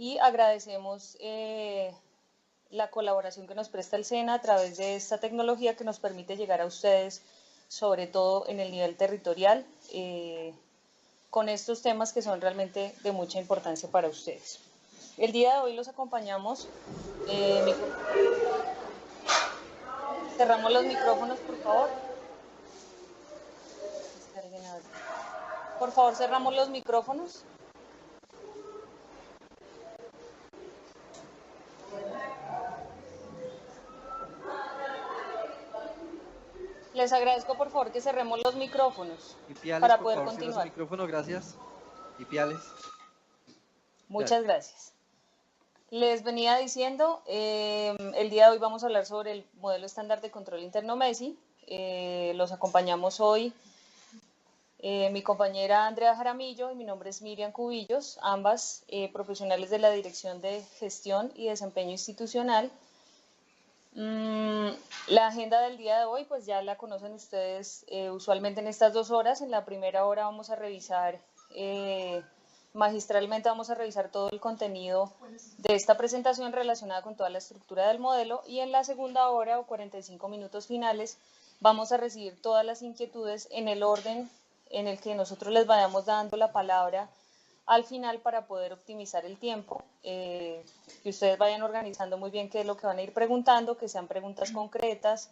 y agradecemos la colaboración que nos presta el SENA a través de esta tecnología que nos permite llegar a ustedes, sobre todo en el nivel territorial, con estos temas que son realmente de mucha importancia para ustedes. El día de hoy los acompañamos. Cerramos los micrófonos, por favor. Por favor, cerramos los micrófonos. Les agradezco por favor que cerremos los micrófonos para poder continuar. Los micrófonos, gracias. Ipiales. Muchas gracias. Les venía diciendo, el día de hoy vamos a hablar sobre el modelo estándar de control interno MESI. Los acompañamos hoy mi compañera Andrea Jaramillo y mi nombre es Miriam Cubillos, ambas profesionales de la Dirección de Gestión y Desempeño Institucional. La agenda del día de hoy pues ya la conocen ustedes usualmente en estas 2 horas. En la primera hora vamos a revisar, magistralmente vamos a revisar todo el contenido de esta presentación relacionada con toda la estructura del modelo, y en la segunda hora o 45 minutos finales vamos a recibir todas las inquietudes en el orden en el que nosotros les vayamos dando la palabra al final para poder optimizar el tiempo, que ustedes vayan organizando muy bien qué es lo que van a ir preguntando, que sean preguntas concretas,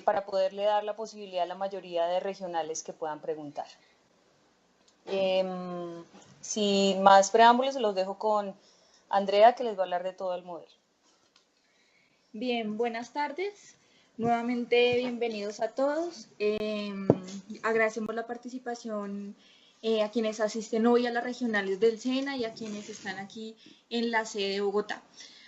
para poderle dar la posibilidad a la mayoría de regionales que puedan preguntar. Sin más preámbulos, se los dejo con Andrea, que les va a hablar de todo el modelo. Bien, buenas tardes. Nuevamente bienvenidos a todos. Agradecemos la participación a quienes asisten hoy a las regionales del SENA y a quienes están aquí en la sede de Bogotá.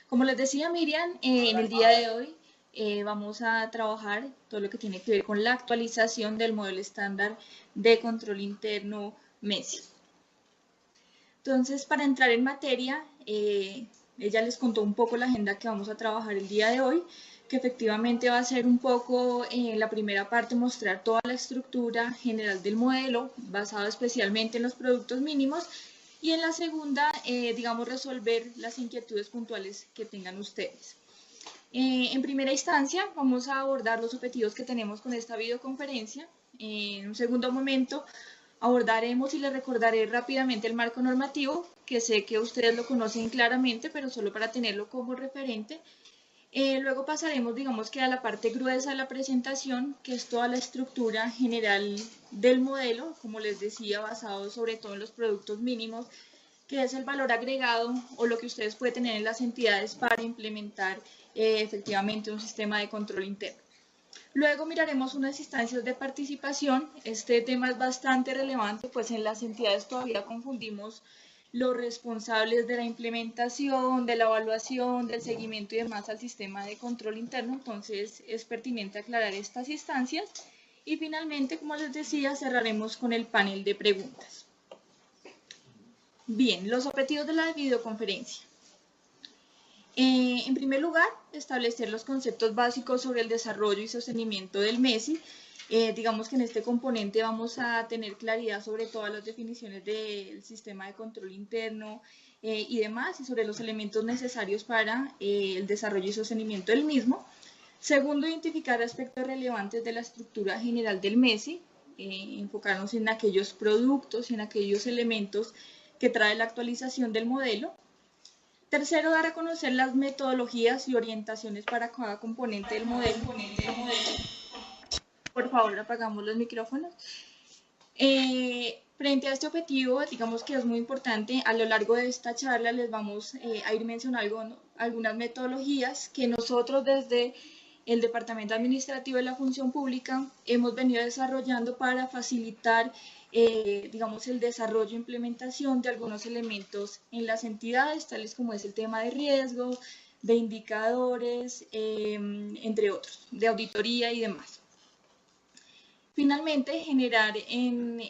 Como les decía Miriam, en el día de hoy vamos a trabajar todo lo que tiene que ver con la actualización del modelo estándar de control interno MESI. Entonces, para entrar en materia, ella les contó un poco la agenda que vamos a trabajar el día de hoy, que efectivamente va a ser un poco, la primera parte, mostrar toda la estructura general del modelo, basado especialmente en los productos mínimos, y en la segunda, digamos, resolver las inquietudes puntuales que tengan ustedes. En primera instancia, vamos a abordar los objetivos que tenemos con esta videoconferencia. En un segundo momento, abordaremos y les recordaré rápidamente el marco normativo, que sé que ustedes lo conocen claramente, pero solo para tenerlo como referente. Luego pasaremos, digamos que a la parte gruesa de la presentación, que es toda la estructura general del modelo, como les decía, basado sobre todo en los productos mínimos, que es el valor agregado o lo que ustedes pueden tener en las entidades para implementar efectivamente un sistema de control interno. Luego miraremos unas instancias de participación. Este tema es bastante relevante, pues en las entidades todavía confundimos los responsables de la implementación, de la evaluación, del seguimiento y demás al sistema de control interno, entonces es pertinente aclarar estas instancias. Y finalmente, como les decía, cerraremos con el panel de preguntas. Bien, los objetivos de la videoconferencia. En primer lugar, establecer los conceptos básicos sobre el desarrollo y sostenimiento del MESI. Digamos que en este componente vamos a tener claridad sobre todas las definiciones del sistema de control interno y demás, y sobre los elementos necesarios para el desarrollo y sostenimiento del mismo. Segundo, identificar aspectos relevantes de la estructura general del MESI, enfocarnos en aquellos productos y en aquellos elementos que trae la actualización del modelo. Tercero, dar a conocer las metodologías y orientaciones para cada componente del modelo. Por favor, apagamos los micrófonos. Frente a este objetivo, digamos que es muy importante, a lo largo de esta charla les vamos a ir mencionando algunas metodologías que nosotros desde el Departamento Administrativo de la Función Pública hemos venido desarrollando para facilitar digamos, el desarrollo e implementación de algunos elementos en las entidades, tales como es el tema de riesgo, de indicadores, entre otros, de auditoría y demás. Finalmente, generar en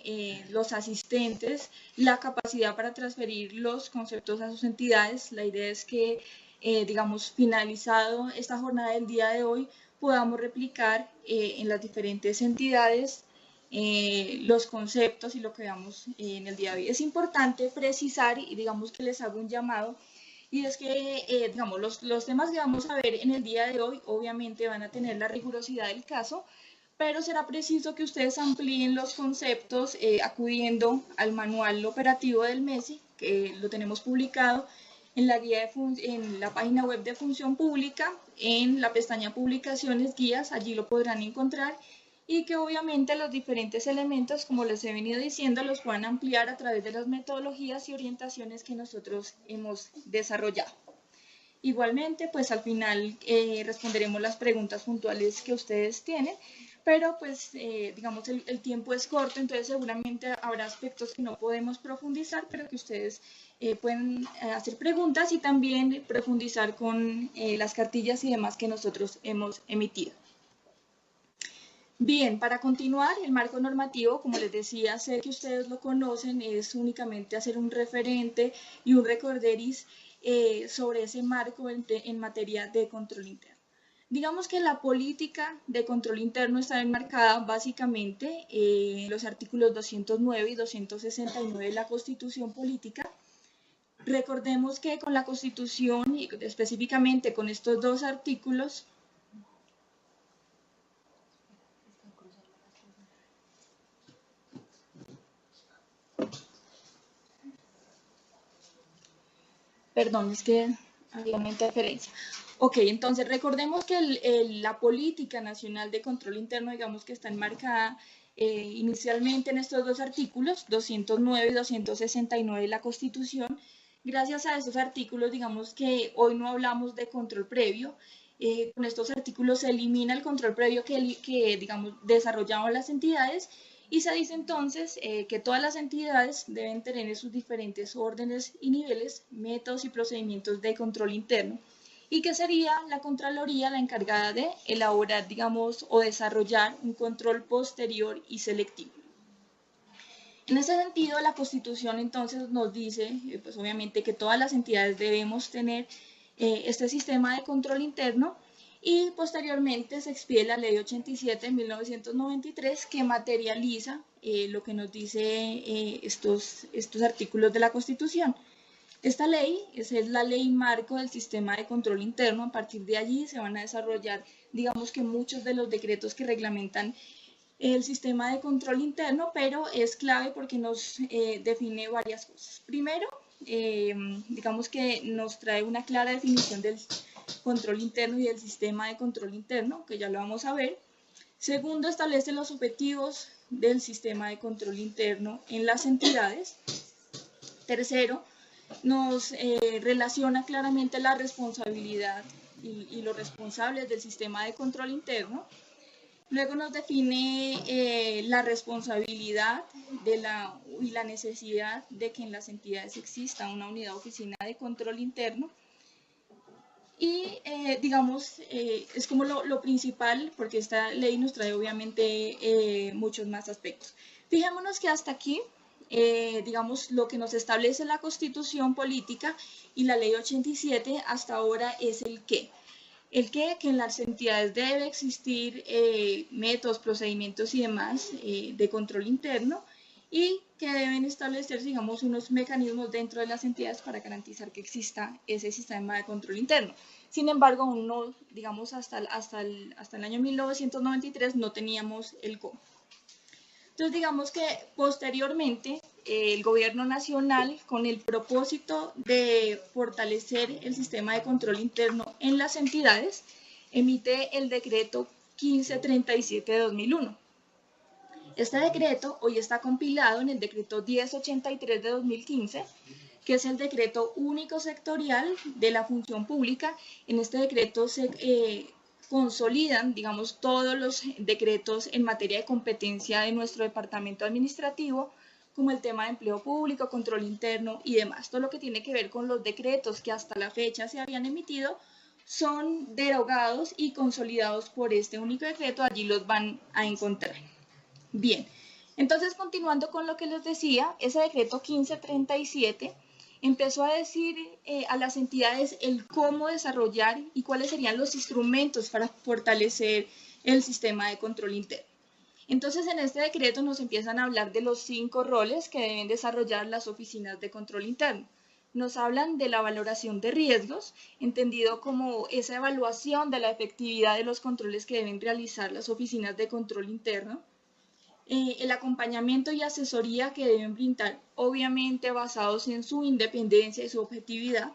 los asistentes la capacidad para transferir los conceptos a sus entidades. La idea es que, digamos, finalizado esta jornada del día de hoy, podamos replicar en las diferentes entidades los conceptos y lo que veamos en el día de hoy. Es importante precisar y digamos que les hago un llamado, y es que digamos, los temas que vamos a ver en el día de hoy obviamente van a tener la rigurosidad del caso, pero será preciso que ustedes amplíen los conceptos acudiendo al manual operativo del MESI, que lo tenemos publicado en la, en la página web de Función Pública, en la pestaña Publicaciones, Guías, allí lo podrán encontrar, y que obviamente los diferentes elementos, como les he venido diciendo, los puedan ampliar a través de las metodologías y orientaciones que nosotros hemos desarrollado. Igualmente, pues al final responderemos las preguntas puntuales que ustedes tienen, pero pues digamos el tiempo es corto, entonces seguramente habrá aspectos que no podemos profundizar, pero que ustedes pueden hacer preguntas y también profundizar con las cartillas y demás que nosotros hemos emitido. Bien, para continuar, el marco normativo, como les decía, sé que ustedes lo conocen, es únicamente hacer un referente y un recorderis sobre ese marco en materia de control interno. Digamos que la política de control interno está enmarcada básicamente en los artículos 209 y 269 de la Constitución Política. Recordemos que con la Constitución y específicamente con estos dos artículos, perdón, es que había una interferencia. Ok, entonces recordemos que la política nacional de control interno, digamos que está enmarcada inicialmente en estos dos artículos, 209 y 269 de la Constitución. Gracias a estos artículos, digamos que hoy no hablamos de control previo. Con estos artículos se elimina el control previo que digamos, desarrollaban las entidades, y se dice entonces que todas las entidades deben tener sus diferentes órdenes y niveles, métodos y procedimientos de control interno, y que sería la Contraloría la encargada de elaborar, digamos, o desarrollar un control posterior y selectivo. En ese sentido, la Constitución entonces nos dice, pues obviamente que todas las entidades debemos tener este sistema de control interno, y posteriormente se expide la Ley 87 de 1993 que materializa lo que nos dice estos artículos de la Constitución. Esta ley es la ley marco del sistema de control interno. A partir de allí se van a desarrollar, digamos que muchos de los decretos que reglamentan el sistema de control interno, pero es clave porque nos define varias cosas. Primero, digamos que nos trae una clara definición del control interno y del sistema de control interno, que ya lo vamos a ver. Segundo, establece los objetivos del sistema de control interno en las entidades. Tercero, nos relaciona claramente la responsabilidad y los responsables del sistema de control interno. Luego nos define la responsabilidad y la necesidad de que en las entidades exista una unidad oficina de control interno. Y digamos, es como lo principal, porque esta ley nos trae obviamente muchos más aspectos. Fijémonos que hasta aquí, digamos, lo que nos establece la Constitución Política y la Ley 87 hasta ahora es el qué. El que en las entidades debe existir métodos, procedimientos y demás de control interno, y que deben establecerse, digamos, unos mecanismos dentro de las entidades para garantizar que exista ese sistema de control interno. Sin embargo, aún no, digamos, hasta el año 1993 no teníamos el cómo. Entonces, digamos que posteriormente el gobierno nacional, con el propósito de fortalecer el sistema de control interno en las entidades, emite el decreto 1537 de 2001. Este decreto hoy está compilado en el decreto 1083 de 2015, que es el decreto único sectorial de la función pública. En este decreto se consolidan, digamos, todos los decretos en materia de competencia de nuestro departamento administrativo, como el tema de empleo público, control interno y demás. Todo lo que tiene que ver con los decretos que hasta la fecha se habían emitido son derogados y consolidados por este único decreto, allí los van a encontrar. Bien, entonces continuando con lo que les decía, ese decreto 1537 empezó a decir a las entidades el cómo desarrollar y cuáles serían los instrumentos para fortalecer el sistema de control interno. Entonces, en este decreto nos empiezan a hablar de los 5 roles que deben desarrollar las oficinas de control interno. Nos hablan de la valoración de riesgos, entendido como esa evaluación de la efectividad de los controles que deben realizar las oficinas de control interno. El acompañamiento y asesoría que deben brindar, obviamente basados en su independencia y su objetividad.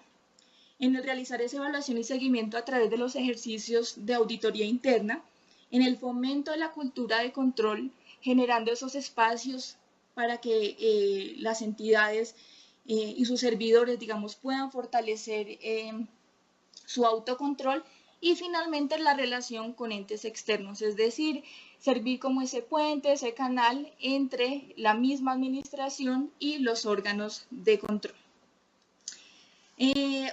En el realizar esa evaluación y seguimiento a través de los ejercicios de auditoría interna, en el fomento de la cultura de control, generando esos espacios para que las entidades y sus servidores, digamos, puedan fortalecer su autocontrol, y finalmente la relación con entes externos, es decir, servir como ese puente, ese canal entre la misma administración y los órganos de control.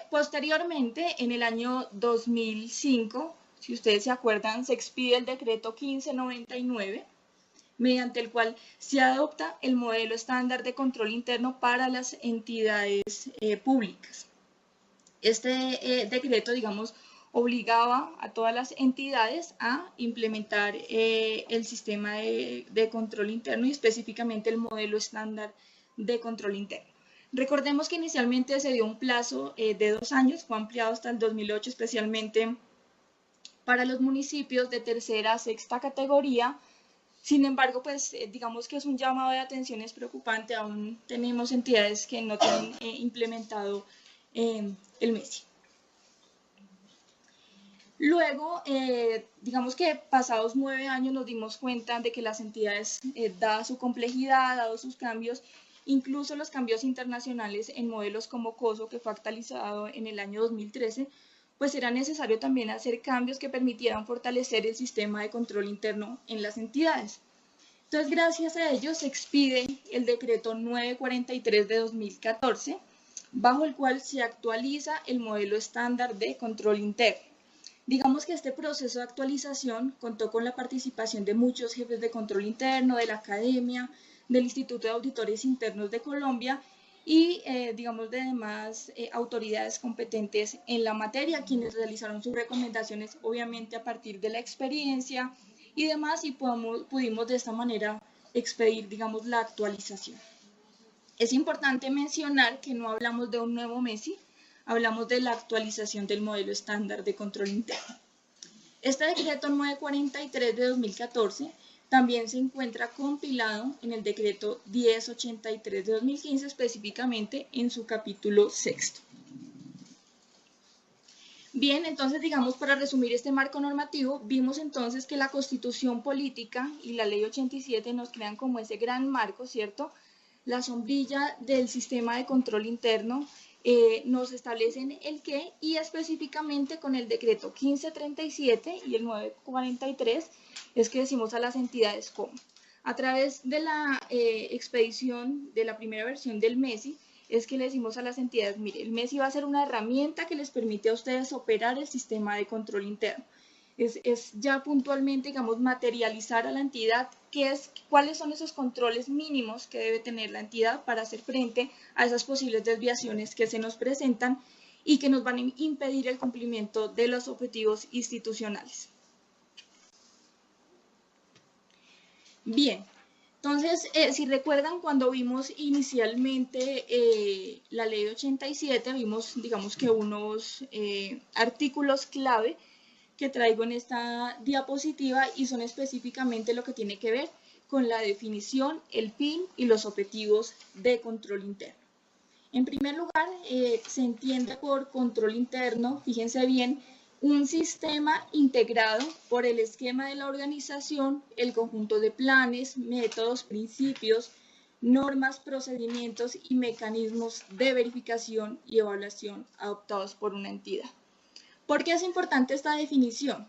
Posteriormente, en el año 2005, si ustedes se acuerdan, se expide el decreto 1599, mediante el cual se adopta el modelo estándar de control interno para las entidades públicas. Este decreto, digamos, obligaba a todas las entidades a implementar el sistema de control interno y específicamente el modelo estándar de control interno. Recordemos que inicialmente se dio un plazo de 2 años, fue ampliado hasta el 2008, especialmente para los municipios de tercera a sexta categoría. Sin embargo, pues digamos que es un llamado de atención, es preocupante, aún tenemos entidades que no tienen implementado el MESI. Luego, digamos que pasados 9 años nos dimos cuenta de que las entidades, dada su complejidad, dados sus cambios, incluso los cambios internacionales en modelos como COSO, que fue actualizado en el año 2013, pues era necesario también hacer cambios que permitieran fortalecer el sistema de control interno en las entidades. Entonces, gracias a ello se expide el decreto 943 de 2014, bajo el cual se actualiza el modelo estándar de control interno. Digamos que este proceso de actualización contó con la participación de muchos jefes de control interno, de la academia, del Instituto de Auditores Internos de Colombia y, digamos, de demás autoridades competentes en la materia, quienes realizaron sus recomendaciones, obviamente a partir de la experiencia y demás, y pudimos de esta manera expedir, digamos, la actualización. Es importante mencionar que no hablamos de un nuevo MESI, hablamos de la actualización del modelo estándar de control interno. Este decreto 943 de 2014 también se encuentra compilado en el decreto 1083 de 2015, específicamente en su capítulo 6. Bien, entonces, digamos, para resumir este marco normativo, vimos entonces que la Constitución Política y la Ley 87 nos crean como ese gran marco, ¿cierto? La sombrilla del sistema de control interno, nos establecen el qué, y específicamente con el decreto 1537 y el 943 es que decimos a las entidades cómo. A través de la expedición de la primera versión del MESI, es que le decimos a las entidades, mire, el MESI va a ser una herramienta que les permite a ustedes operar el sistema de control interno. Es ya puntualmente, digamos, materializar a la entidad cuáles son esos controles mínimos que debe tener la entidad para hacer frente a esas posibles desviaciones que se nos presentan y que nos van a impedir el cumplimiento de los objetivos institucionales. Bien, entonces, si recuerdan, cuando vimos inicialmente la ley 87, vimos, digamos que unos artículos clave que traigo en esta diapositiva y son específicamente lo que tiene que ver con la definición, el fin y los objetivos de control interno. En primer lugar, se entiende por control interno, fíjense bien, un sistema integrado por el esquema de la organización, el conjunto de planes, métodos, principios, normas, procedimientos y mecanismos de verificación y evaluación adoptados por una entidad. ¿Por qué es importante esta definición?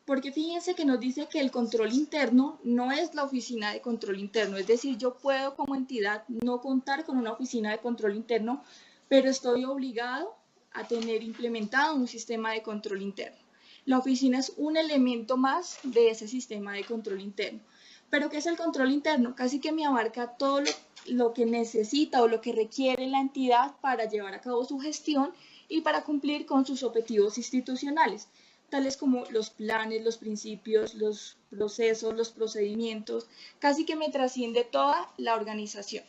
Porque fíjense que nos dice que el control interno no es la oficina de control interno, es decir, yo puedo como entidad no contar con una oficina de control interno, pero estoy obligado a tener implementado un sistema de control interno. La oficina es un elemento más de ese sistema de control interno. ¿Pero qué es el control interno? Casi que me abarca todo lo que necesita o lo que requiere la entidad para llevar a cabo su gestión y para cumplir con sus objetivos institucionales. tales como los planes, los principios, los procesos, los procedimientos, casi que me trasciende toda la organización.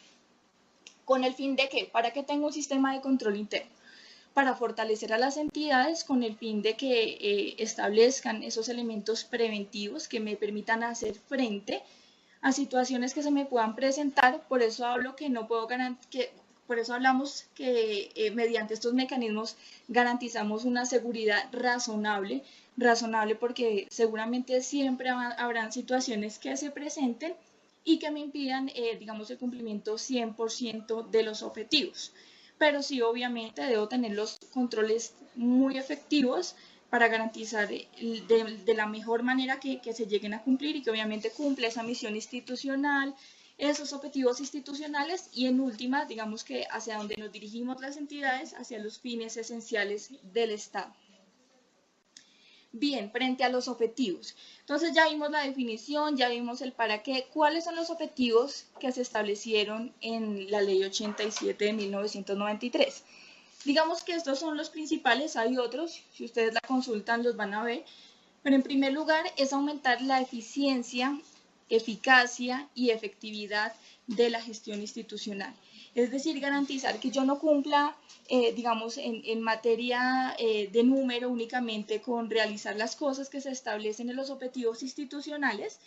¿Con el fin de qué? ¿Para qué tengo un sistema de control interno? Para fortalecer a las entidades con el fin de que establezcan esos elementos preventivos que me permitan hacer frente a situaciones que se me puedan presentar. Por eso hablo que no puedo por eso hablamos que mediante estos mecanismos garantizamos una seguridad razonable porque seguramente siempre habrán situaciones que se presenten y que me impidan, digamos, el cumplimiento 100% de los objetivos. Pero sí, obviamente, debo tener los controles muy efectivos para garantizar de la mejor manera que se lleguen a cumplir y que obviamente cumpla esa misión institucional, esos objetivos institucionales y en última, digamos que hacia donde nos dirigimos las entidades, hacia los fines esenciales del Estado. Bien, frente a los objetivos. Entonces ya vimos la definición, ya vimos el para qué. ¿Cuáles son los objetivos que se establecieron en la Ley 87 de 1993? Digamos que estos son los principales, hay otros, si ustedes la consultan los van a ver, pero en primer lugar es aumentar la eficiencia, eficacia y efectividad de la gestión institucional. Es decir, garantizar que yo no cumpla, digamos, en materia de número únicamente con realizar las cosas que se establecen en los objetivos institucionales,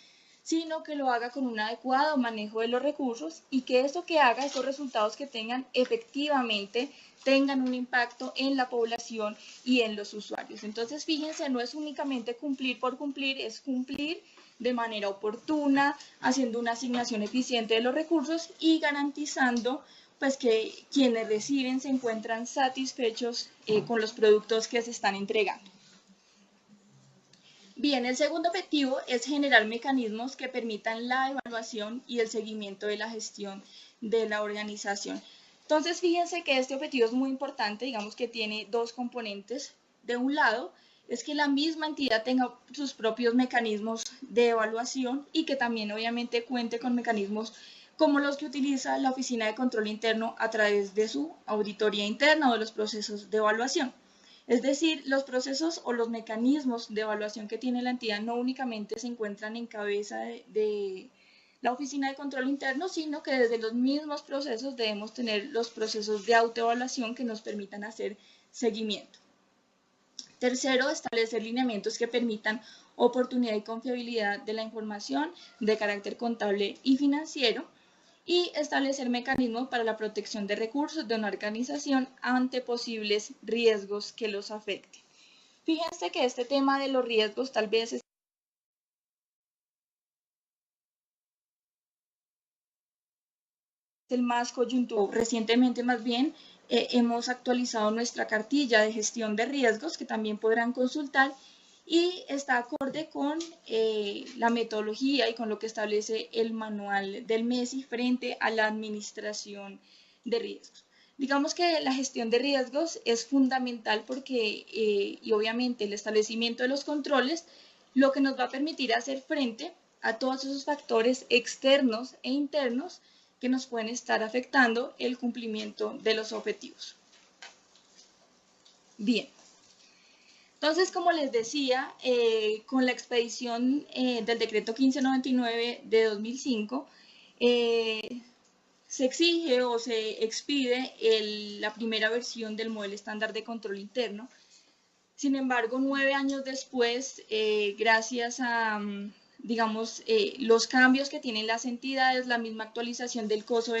sino que lo haga con un adecuado manejo de los recursos y que eso que haga, esos resultados que tengan, efectivamente tengan un impacto en la población y en los usuarios. Entonces, fíjense, no es únicamente cumplir por cumplir, es cumplir de manera oportuna, haciendo una asignación eficiente de los recursos y garantizando pues que quienes reciben se encuentran satisfechos con los productos que se están entregando. Bien, el segundo objetivo es generar mecanismos que permitan la evaluación y el seguimiento de la gestión de la organización. Entonces, fíjense que este objetivo es muy importante, digamos que tiene dos componentes. De un lado, es que la misma entidad tenga sus propios mecanismos de evaluación y que también obviamente cuente con mecanismos como los que utiliza la Oficina de Control Interno a través de su auditoría interna o de los procesos de evaluación. Es decir, los procesos o los mecanismos de evaluación que tiene la entidad no únicamente se encuentran en cabeza de la Oficina de Control Interno, sino que desde los mismos procesos debemos tener los procesos de autoevaluación que nos permitan hacer seguimiento. Tercero, establecer lineamientos que permitan oportunidad y confiabilidad de la información de carácter contable y financiero y establecer mecanismos para la protección de recursos de una organización ante posibles riesgos que los afecten. Fíjense que este tema de los riesgos tal vez es el más coyuntural. Recientemente más bien hemos actualizado nuestra cartilla de gestión de riesgos que también podrán consultar y está acorde con la metodología y con lo que establece el manual del MESI frente a la administración de riesgos. Digamos que la gestión de riesgos es fundamental porque, y obviamente el establecimiento de los controles, lo que nos va a permitir hacer frente a todos esos factores externos e internos que nos pueden estar afectando el cumplimiento de los objetivos. Bien. Entonces, como les decía, con la expedición del decreto 1599 de 2005, se exige o se expide la primera versión del modelo estándar de control interno. Sin embargo, 9 años después, gracias a, digamos, los cambios que tienen las entidades, la misma actualización del COSO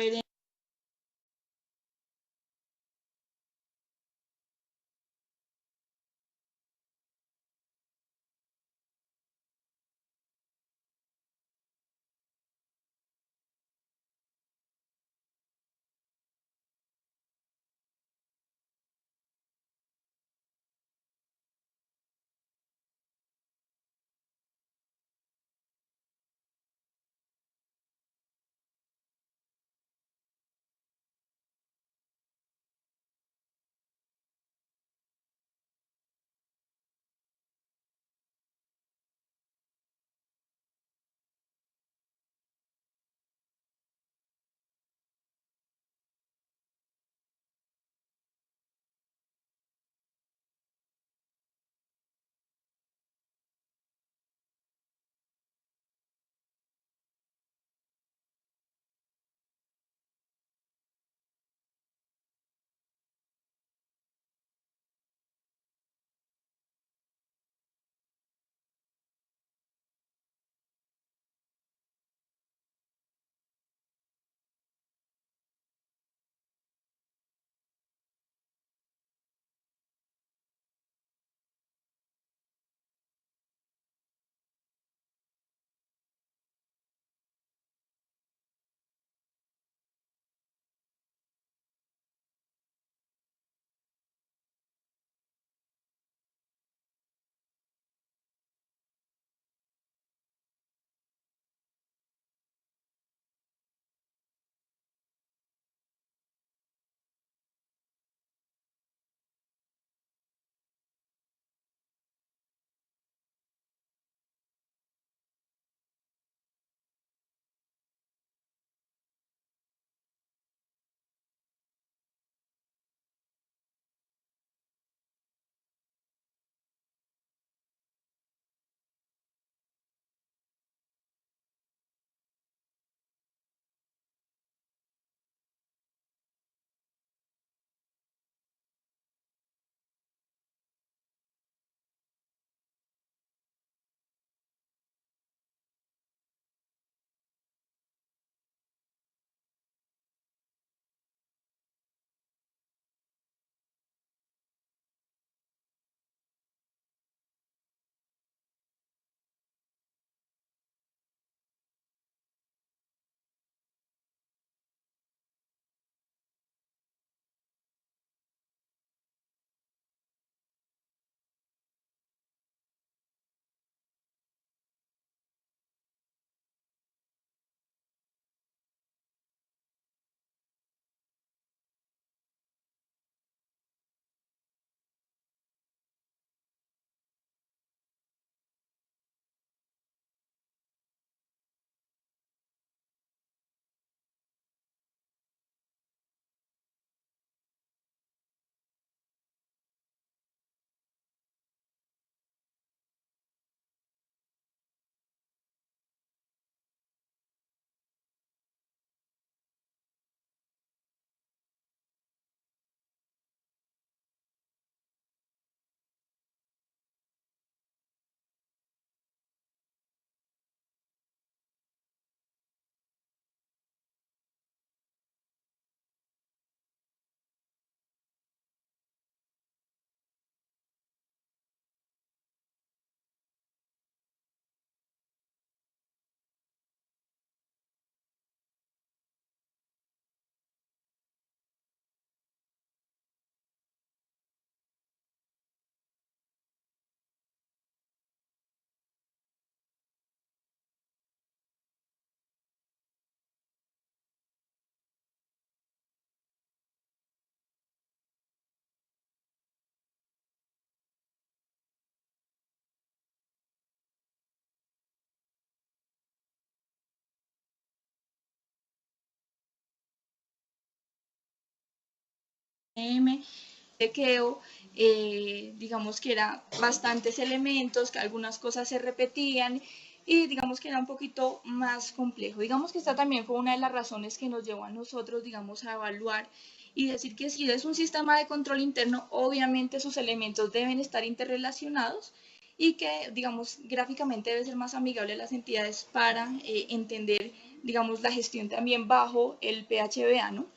chequeo, digamos que era bastantes elementos, que algunas cosas se repetían y digamos que era un poquito más complejo. Digamos que esta también fue una de las razones que nos llevó a nosotros, digamos, a evaluar y decir que si es un sistema de control interno, obviamente sus elementos deben estar interrelacionados y que, digamos, gráficamente debe ser más amigable a las entidades para entender, digamos, la gestión también bajo el PHBA, ¿no?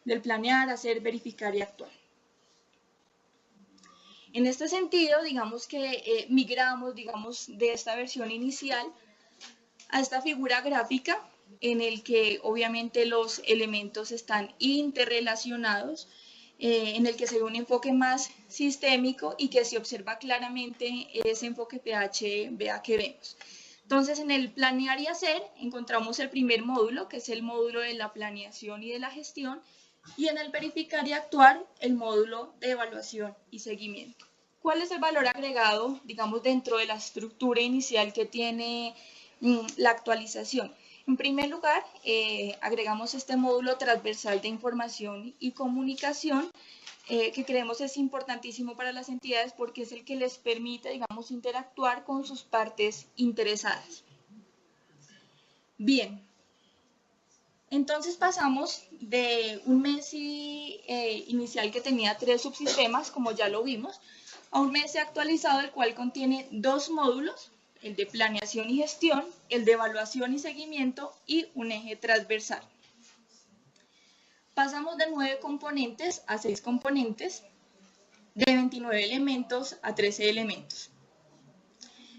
Del planear, hacer, verificar y actuar. En este sentido, digamos que migramos, digamos, de esta versión inicial a esta figura gráfica en el que obviamente los elementos están interrelacionados, en el que se ve un enfoque más sistémico y que se observa claramente ese enfoque PHBA que vemos. Entonces, en el planear y hacer encontramos el primer módulo, que es el módulo de la planeación y de la gestión, y en el verificar y actuar, el módulo de evaluación y seguimiento. ¿Cuál es el valor agregado, digamos, dentro de la estructura inicial que tiene la actualización? En primer lugar, agregamos este módulo transversal de información y comunicación, que creemos es importantísimo para las entidades porque es el que les permite, digamos, interactuar con sus partes interesadas. Bien, entonces pasamos de un MESI inicial que tenía 3 subsistemas, como ya lo vimos, a un MESI actualizado, el cual contiene 2 módulos, el de planeación y gestión, el de evaluación y seguimiento y un eje transversal. Pasamos de 9 componentes a 6 componentes, de 29 elementos a 13 elementos.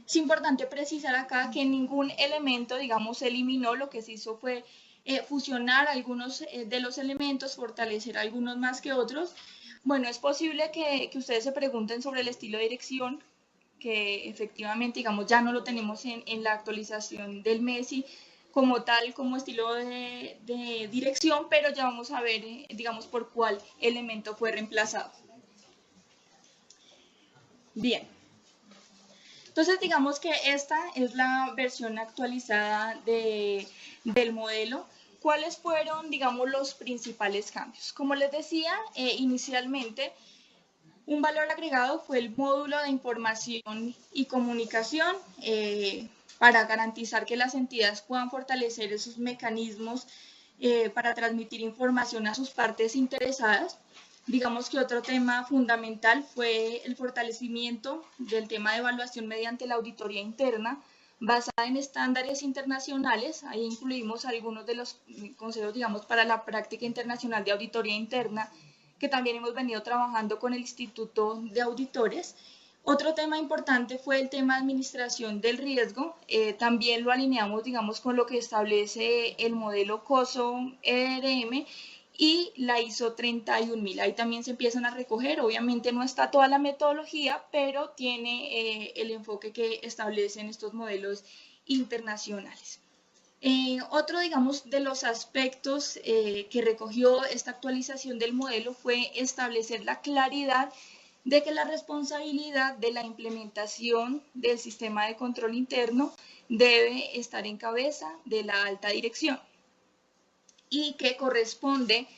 Es importante precisar acá que ningún elemento, digamos, se eliminó, lo que se hizo fue fusionar algunos de los elementos, fortalecer algunos más que otros. Bueno, es posible que ustedes se pregunten sobre el estilo de dirección, que efectivamente, digamos, ya no lo tenemos en la actualización del MESI como tal, como estilo de dirección, pero ya vamos a ver, digamos, por cuál elemento fue reemplazado. Bien. Entonces, digamos que esta es la versión actualizada del modelo. ¿Cuáles fueron, digamos, los principales cambios? Como les decía, inicialmente, un valor agregado fue el módulo de información y comunicación para garantizar que las entidades puedan fortalecer esos mecanismos para transmitir información a sus partes interesadas. Digamos que otro tema fundamental fue el fortalecimiento del tema de evaluación mediante la auditoría interna, basada en estándares internacionales. Ahí incluimos algunos de los consejos, digamos, para la práctica internacional de auditoría interna, que también hemos venido trabajando con el Instituto de Auditores. Otro tema importante fue el tema de administración del riesgo. También lo alineamos, digamos, con lo que establece el modelo COSO-ERM y la ISO 31000. Ahí también se empiezan a recoger, obviamente no está toda la metodología, pero tiene el enfoque que establecen estos modelos internacionales. Otro, digamos, de los aspectos que recogió esta actualización del modelo fue establecer la claridad de que la responsabilidad de la implementación del sistema de control interno debe estar en cabeza de la alta dirección y que corresponde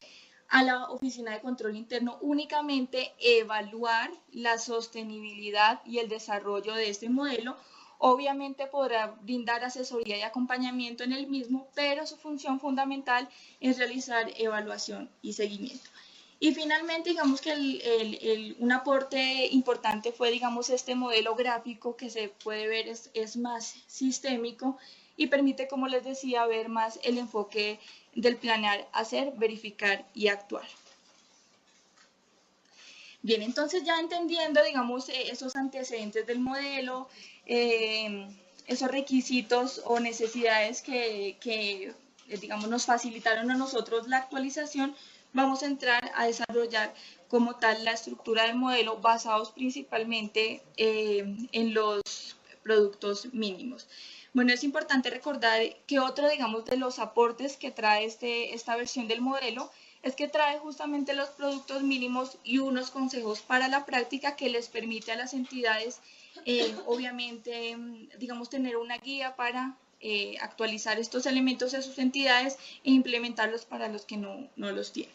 a la Oficina de Control Interno únicamente evaluar la sostenibilidad y el desarrollo de este modelo. Obviamente podrá brindar asesoría y acompañamiento en el mismo, pero su función fundamental es realizar evaluación y seguimiento. Y finalmente, digamos que un aporte importante fue, digamos, este modelo gráfico que se puede ver es más sistémico y permite, como les decía, ver más el enfoque del planear, hacer, verificar y actuar. Bien, entonces ya entendiendo, digamos, esos antecedentes del modelo, esos requisitos o necesidades que, digamos, nos facilitaron a nosotros la actualización, vamos a entrar a desarrollar como tal la estructura del modelo basados principalmente en los productos mínimos. Bueno, es importante recordar que otro, digamos, de los aportes que trae esta versión del modelo es que trae justamente los productos mínimos y unos consejos para la práctica que les permite a las entidades, obviamente, digamos, tener una guía para actualizar estos elementos de sus entidades e implementarlos para los que no los tienen.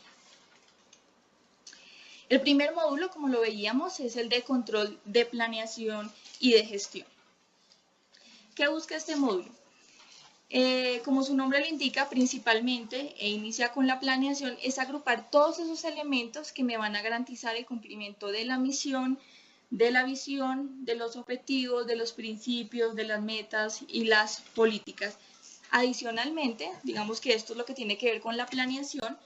El primer módulo, como lo veíamos, es el de control de planeación y de gestión. ¿Qué busca este módulo? Como su nombre lo indica, principalmente, inicia con la planeación, es agrupar todos esos elementos que me van a garantizar el cumplimiento de la misión, de la visión, de los objetivos, de los principios, de las metas y las políticas. Adicionalmente, digamos que esto es lo que tiene que ver con la planeación,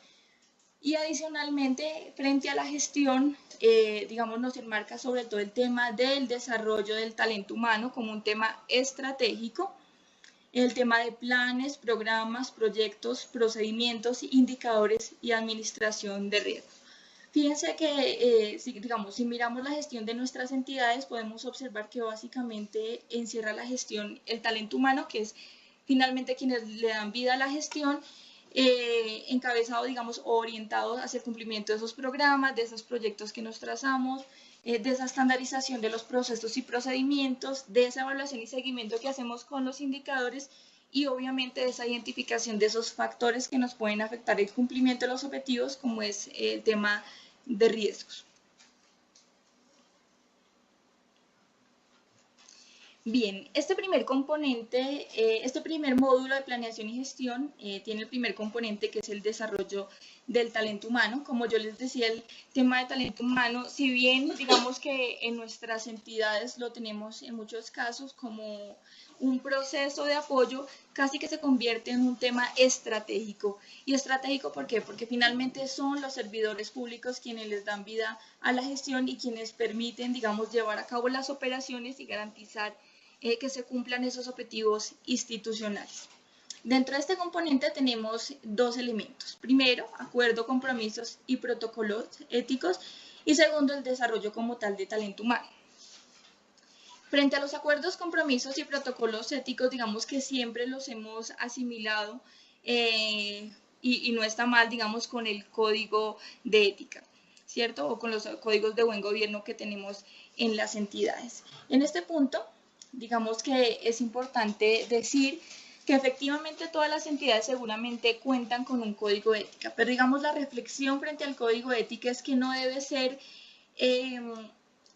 y adicionalmente, frente a la gestión, digamos, nos enmarca sobre todo el tema del desarrollo del talento humano como un tema estratégico, el tema de planes, programas, proyectos, procedimientos, indicadores y administración de riesgos. Fíjense que, si miramos la gestión de nuestras entidades, podemos observar que básicamente encierra la gestión el talento humano, que es finalmente quienes le dan vida a la gestión, encabezado, digamos, o orientado hacia el cumplimiento de esos programas, de esos proyectos que nos trazamos, de esa estandarización de los procesos y procedimientos, de esa evaluación y seguimiento que hacemos con los indicadores y obviamente de esa identificación de esos factores que nos pueden afectar el cumplimiento de los objetivos, como es el tema de riesgos. Bien, este primer componente, este primer módulo de planeación y gestión tiene el primer componente que es el desarrollo del talento humano. Como yo les decía, el tema de talento humano, si bien digamos que en nuestras entidades lo tenemos en muchos casos como un proceso de apoyo, casi que se convierte en un tema estratégico. ¿Y estratégico por qué? Porque finalmente son los servidores públicos quienes les dan vida a la gestión y quienes permiten, digamos, llevar a cabo las operaciones y garantizar que se cumplan esos objetivos institucionales. Dentro de este componente tenemos dos elementos. Primero, acuerdo, compromisos y protocolos éticos. Y segundo, el desarrollo como tal de talento humano. Frente a los acuerdos, compromisos y protocolos éticos, digamos que siempre los hemos asimilado y no está mal, digamos, con el código de ética, ¿cierto? O con los códigos de buen gobierno que tenemos en las entidades. En este punto, digamos que es importante decir que efectivamente todas las entidades seguramente cuentan con un código de ética, pero digamos la reflexión frente al código de ética es que no debe ser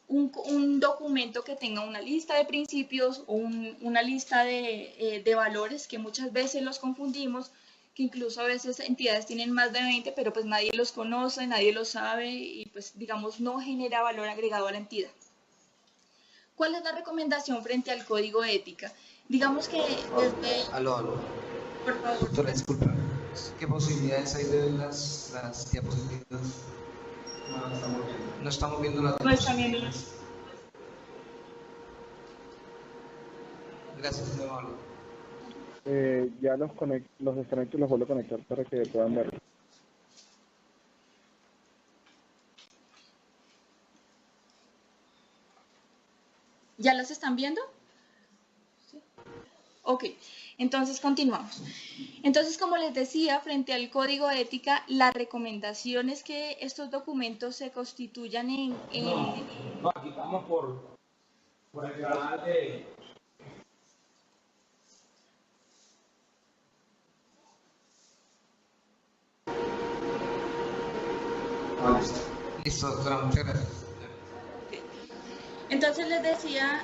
un documento que tenga una lista de principios o una lista de valores que muchas veces los confundimos, que incluso a veces entidades tienen más de 20, pero pues nadie los conoce, nadie los sabe y pues digamos no genera valor agregado a la entidad. ¿Cuál es la recomendación frente al código de ética? Digamos que desde... Aló. Por favor. Doctora, disculpa. ¿Qué posibilidades hay de ver las diapositivas? No estamos viendo las diapositivas. Gracias, muy amable. Ya los desconecto y los vuelvo a conectar para que puedan verlo. ¿Ya las están viendo? ¿Sí? Ok, entonces continuamos. Entonces, como les decía, frente al código de ética, la recomendación es que estos documentos se constituyan en... No, aquí estamos por el canal de... Listo, doctora, muchas gracias. Entonces les decía...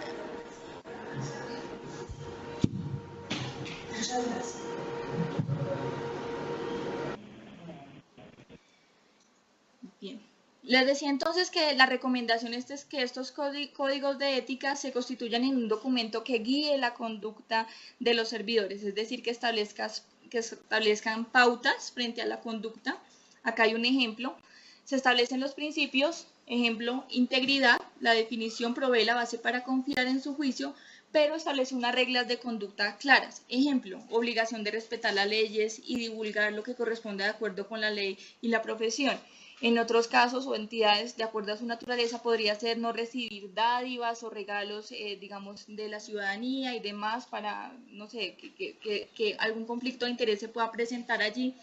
Bien. Les decía entonces que la recomendación es que estos códigos de ética se constituyan en un documento que guíe la conducta de los servidores, es decir, que establezcan pautas frente a la conducta. Acá hay un ejemplo. Se establecen los principios, ejemplo, integridad, la definición provee la base para confiar en su juicio, pero establece unas reglas de conducta claras. Ejemplo, obligación de respetar las leyes y divulgar lo que corresponde de acuerdo con la ley y la profesión. En otros casos o entidades, de acuerdo a su naturaleza, podría ser no recibir dádivas o regalos, digamos, de la ciudadanía y demás para, no sé, que algún conflicto de interés se pueda presentar allí.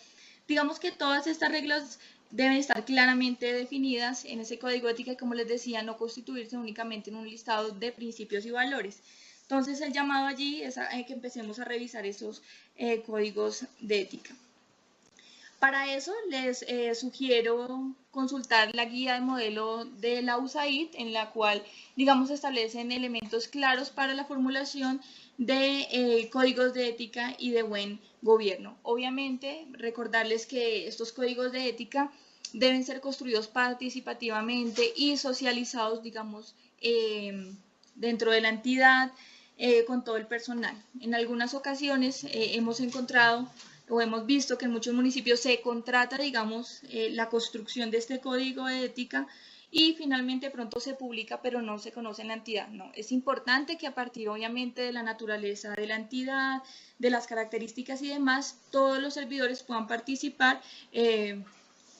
Digamos que todas estas reglas deben estar claramente definidas en ese código de ética y, como les decía, no constituirse únicamente en un listado de principios y valores. Entonces, el llamado allí es a que empecemos a revisar esos códigos de ética. Para eso les sugiero consultar la guía de modelo de la USAID, en la cual, digamos, establecen elementos claros para la formulación de códigos de ética y de buen gobierno. Obviamente, recordarles que estos códigos de ética deben ser construidos participativamente y socializados, digamos, dentro de la entidad, con todo el personal. En algunas ocasiones hemos encontrado o hemos visto que en muchos municipios se contrata, digamos, la construcción de este código de ética y finalmente pronto se publica, pero no se conoce en la entidad. No, es importante que a partir, obviamente, de la naturaleza de la entidad, de las características y demás, todos los servidores puedan participar,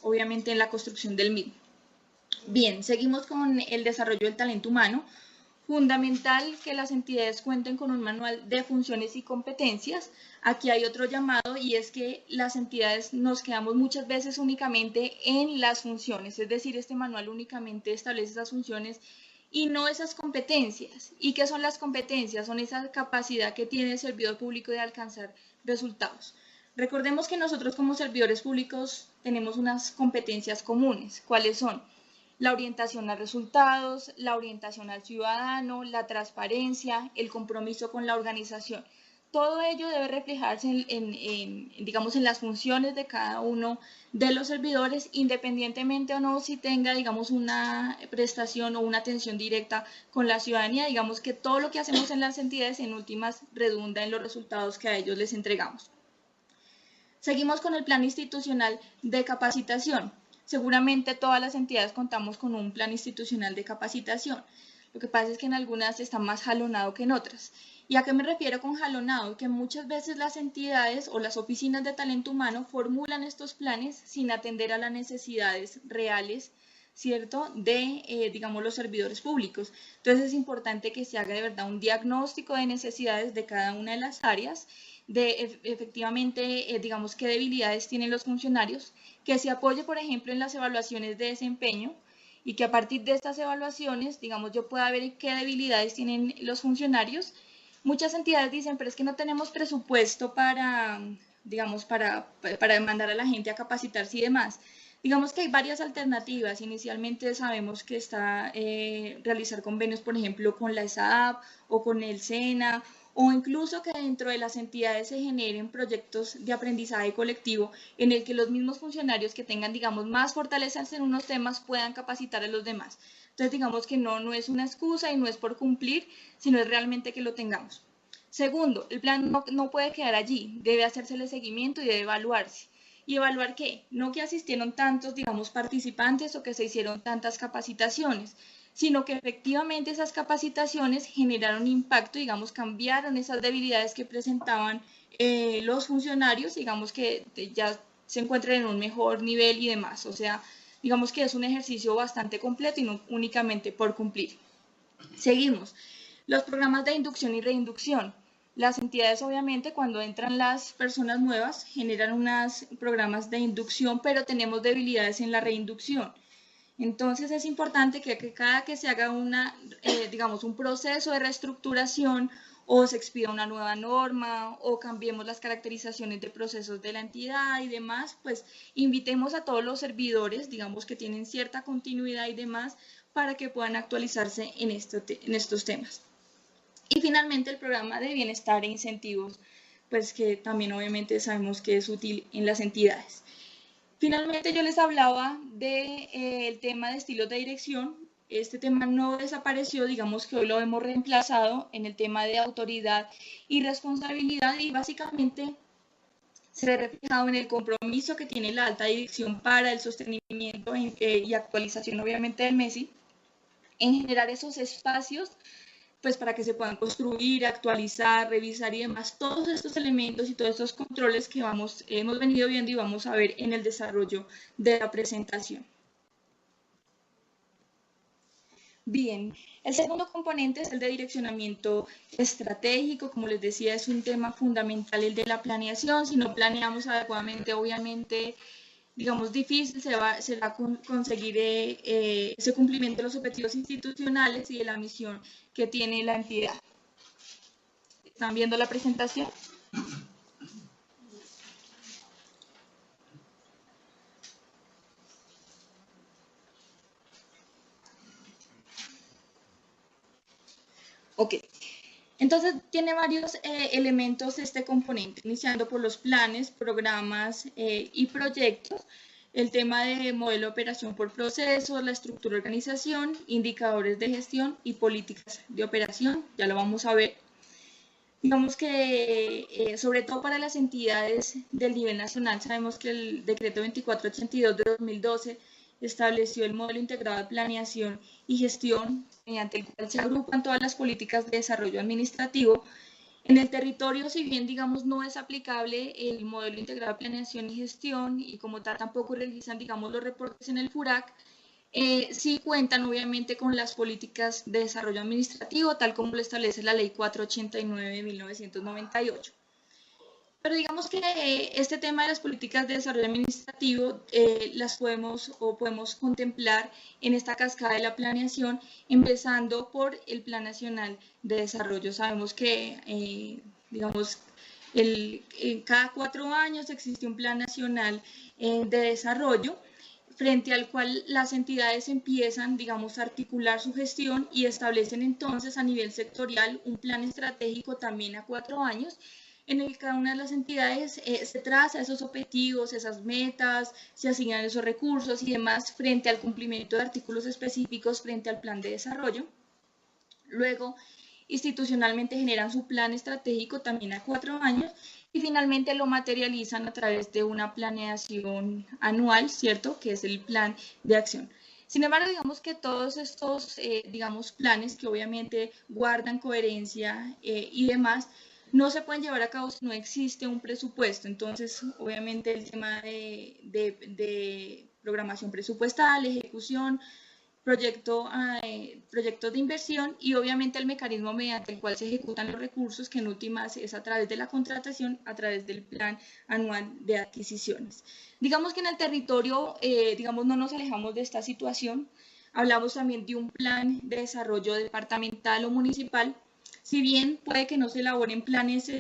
obviamente, en la construcción del mismo. Bien, seguimos con el desarrollo del talento humano. Fundamental que las entidades cuenten con un manual de funciones y competencias. Aquí hay otro llamado y es que las entidades nos quedamos muchas veces únicamente en las funciones, es decir, este manual únicamente establece esas funciones y no esas competencias. ¿Y qué son las competencias? Son esa capacidad que tiene el servidor público de alcanzar resultados. Recordemos que nosotros como servidores públicos tenemos unas competencias comunes. ¿Cuáles son? La orientación a resultados, la orientación al ciudadano, la transparencia, el compromiso con la organización. Todo ello debe reflejarse digamos, en las funciones de cada uno de los servidores, independientemente o no si tenga, digamos, una prestación o una atención directa con la ciudadanía. Digamos que todo lo que hacemos en las entidades en últimas redunda en los resultados que a ellos les entregamos. Seguimos con el plan institucional de capacitación. Seguramente todas las entidades contamos con un plan institucional de capacitación. Lo que pasa es que en algunas está más jalonado que en otras. ¿Y a qué me refiero con jalonado? Que muchas veces las entidades o las oficinas de talento humano formulan estos planes sin atender a las necesidades reales, ¿cierto?, de, digamos, los servidores públicos. Entonces es importante que se haga de verdad un diagnóstico de necesidades de cada una de las áreas, de efectivamente, digamos, qué debilidades tienen los funcionarios, que se apoye, por ejemplo, en las evaluaciones de desempeño y que a partir de estas evaluaciones, digamos, yo pueda ver qué debilidades tienen los funcionarios. Muchas entidades dicen, pero es que no tenemos presupuesto para, digamos, para mandar a la gente a capacitarse y demás. Digamos que hay varias alternativas. Inicialmente sabemos que está realizar convenios, por ejemplo, con la ESAP o con el SENA, o incluso que dentro de las entidades se generen proyectos de aprendizaje colectivo en el que los mismos funcionarios que tengan, digamos, más fortalezas en unos temas puedan capacitar a los demás. Entonces, digamos que no es una excusa y no es por cumplir, sino es realmente que lo tengamos. Segundo, el plan no puede quedar allí, debe hacérsele seguimiento y debe evaluarse. ¿Y evaluar qué? No que asistieron tantos, digamos, participantes o que se hicieron tantas capacitaciones, sino que efectivamente esas capacitaciones generaron impacto, digamos, cambiaron esas debilidades que presentaban los funcionarios, digamos que ya se encuentran en un mejor nivel y demás. O sea, digamos que es un ejercicio bastante completo y no únicamente por cumplir. Seguimos. Los programas de inducción y reinducción. Las entidades, obviamente, cuando entran las personas nuevas, generan unos programas de inducción, pero tenemos debilidades en la reinducción. Entonces es importante que cada que se haga digamos, un proceso de reestructuración o se expida una nueva norma o cambiemos las caracterizaciones de procesos de la entidad y demás, pues invitemos a todos los servidores, digamos, que tienen cierta continuidad y demás, para que puedan actualizarse en estos temas. Y finalmente el programa de bienestar e incentivos, pues que también obviamente sabemos que es útil en las entidades. Finalmente yo les hablaba del tema de estilos de dirección. Este tema no desapareció, digamos que hoy lo hemos reemplazado en el tema de autoridad y responsabilidad y básicamente se ve reflejado en el compromiso que tiene la alta dirección para el sostenimiento y actualización obviamente del MESI, en generar esos espacios pues para que se puedan construir, actualizar, revisar y demás, todos estos elementos y todos estos controles que hemos venido viendo y vamos a ver en el desarrollo de la presentación. Bien, el segundo componente es el de direccionamiento estratégico. Como les decía, es un tema fundamental el de la planeación. Si no planeamos adecuadamente, obviamente, digamos, difícil se va a conseguir ese cumplimiento de los objetivos institucionales y de la misión que tiene la entidad. ¿Están viendo la presentación? Entonces tiene varios elementos este componente, iniciando por los planes, programas y proyectos, el tema de modelo de operación por procesos, la estructura de organización, indicadores de gestión y políticas de operación, ya lo vamos a ver. Digamos que, sobre todo para las entidades del nivel nacional, sabemos que el decreto 2482 de 2012 estableció el modelo integrado de planeación y gestión, mediante el cual se agrupan todas las políticas de desarrollo administrativo. En el territorio, si bien, digamos, no es aplicable el modelo integrado de planeación y gestión, y como tal tampoco realizan, digamos, los reportes en el FURAC, sí cuentan obviamente con las políticas de desarrollo administrativo, tal como lo establece la Ley 489 de 1998. Pero digamos que este tema de las políticas de desarrollo administrativo las podemos contemplar en esta cascada de la planeación, empezando por el Plan Nacional de Desarrollo. Sabemos que, digamos, cada 4 años existe un Plan Nacional de Desarrollo, frente al cual las entidades empiezan, digamos, a articular su gestión y establecen entonces a nivel sectorial un plan estratégico también a 4 años, en el que cada una de las entidades se traza esos objetivos, esas metas, se asignan esos recursos y demás frente al cumplimiento de artículos específicos frente al plan de desarrollo. Luego, institucionalmente generan su plan estratégico también a 4 años y finalmente lo materializan a través de una planeación anual, ¿cierto? Que es el plan de acción. Sin embargo, digamos que todos estos, digamos, planes que obviamente guardan coherencia y demás, no se pueden llevar a cabo si no existe un presupuesto. Entonces, obviamente el tema de programación presupuestal, ejecución, proyectos de inversión y obviamente el mecanismo mediante el cual se ejecutan los recursos, que en últimas es a través de la contratación, a través del plan anual de adquisiciones. Digamos que en el territorio, digamos, no nos alejamos de esta situación. Hablamos también de un plan de desarrollo departamental o municipal. Si bien puede que no se elaboren planes,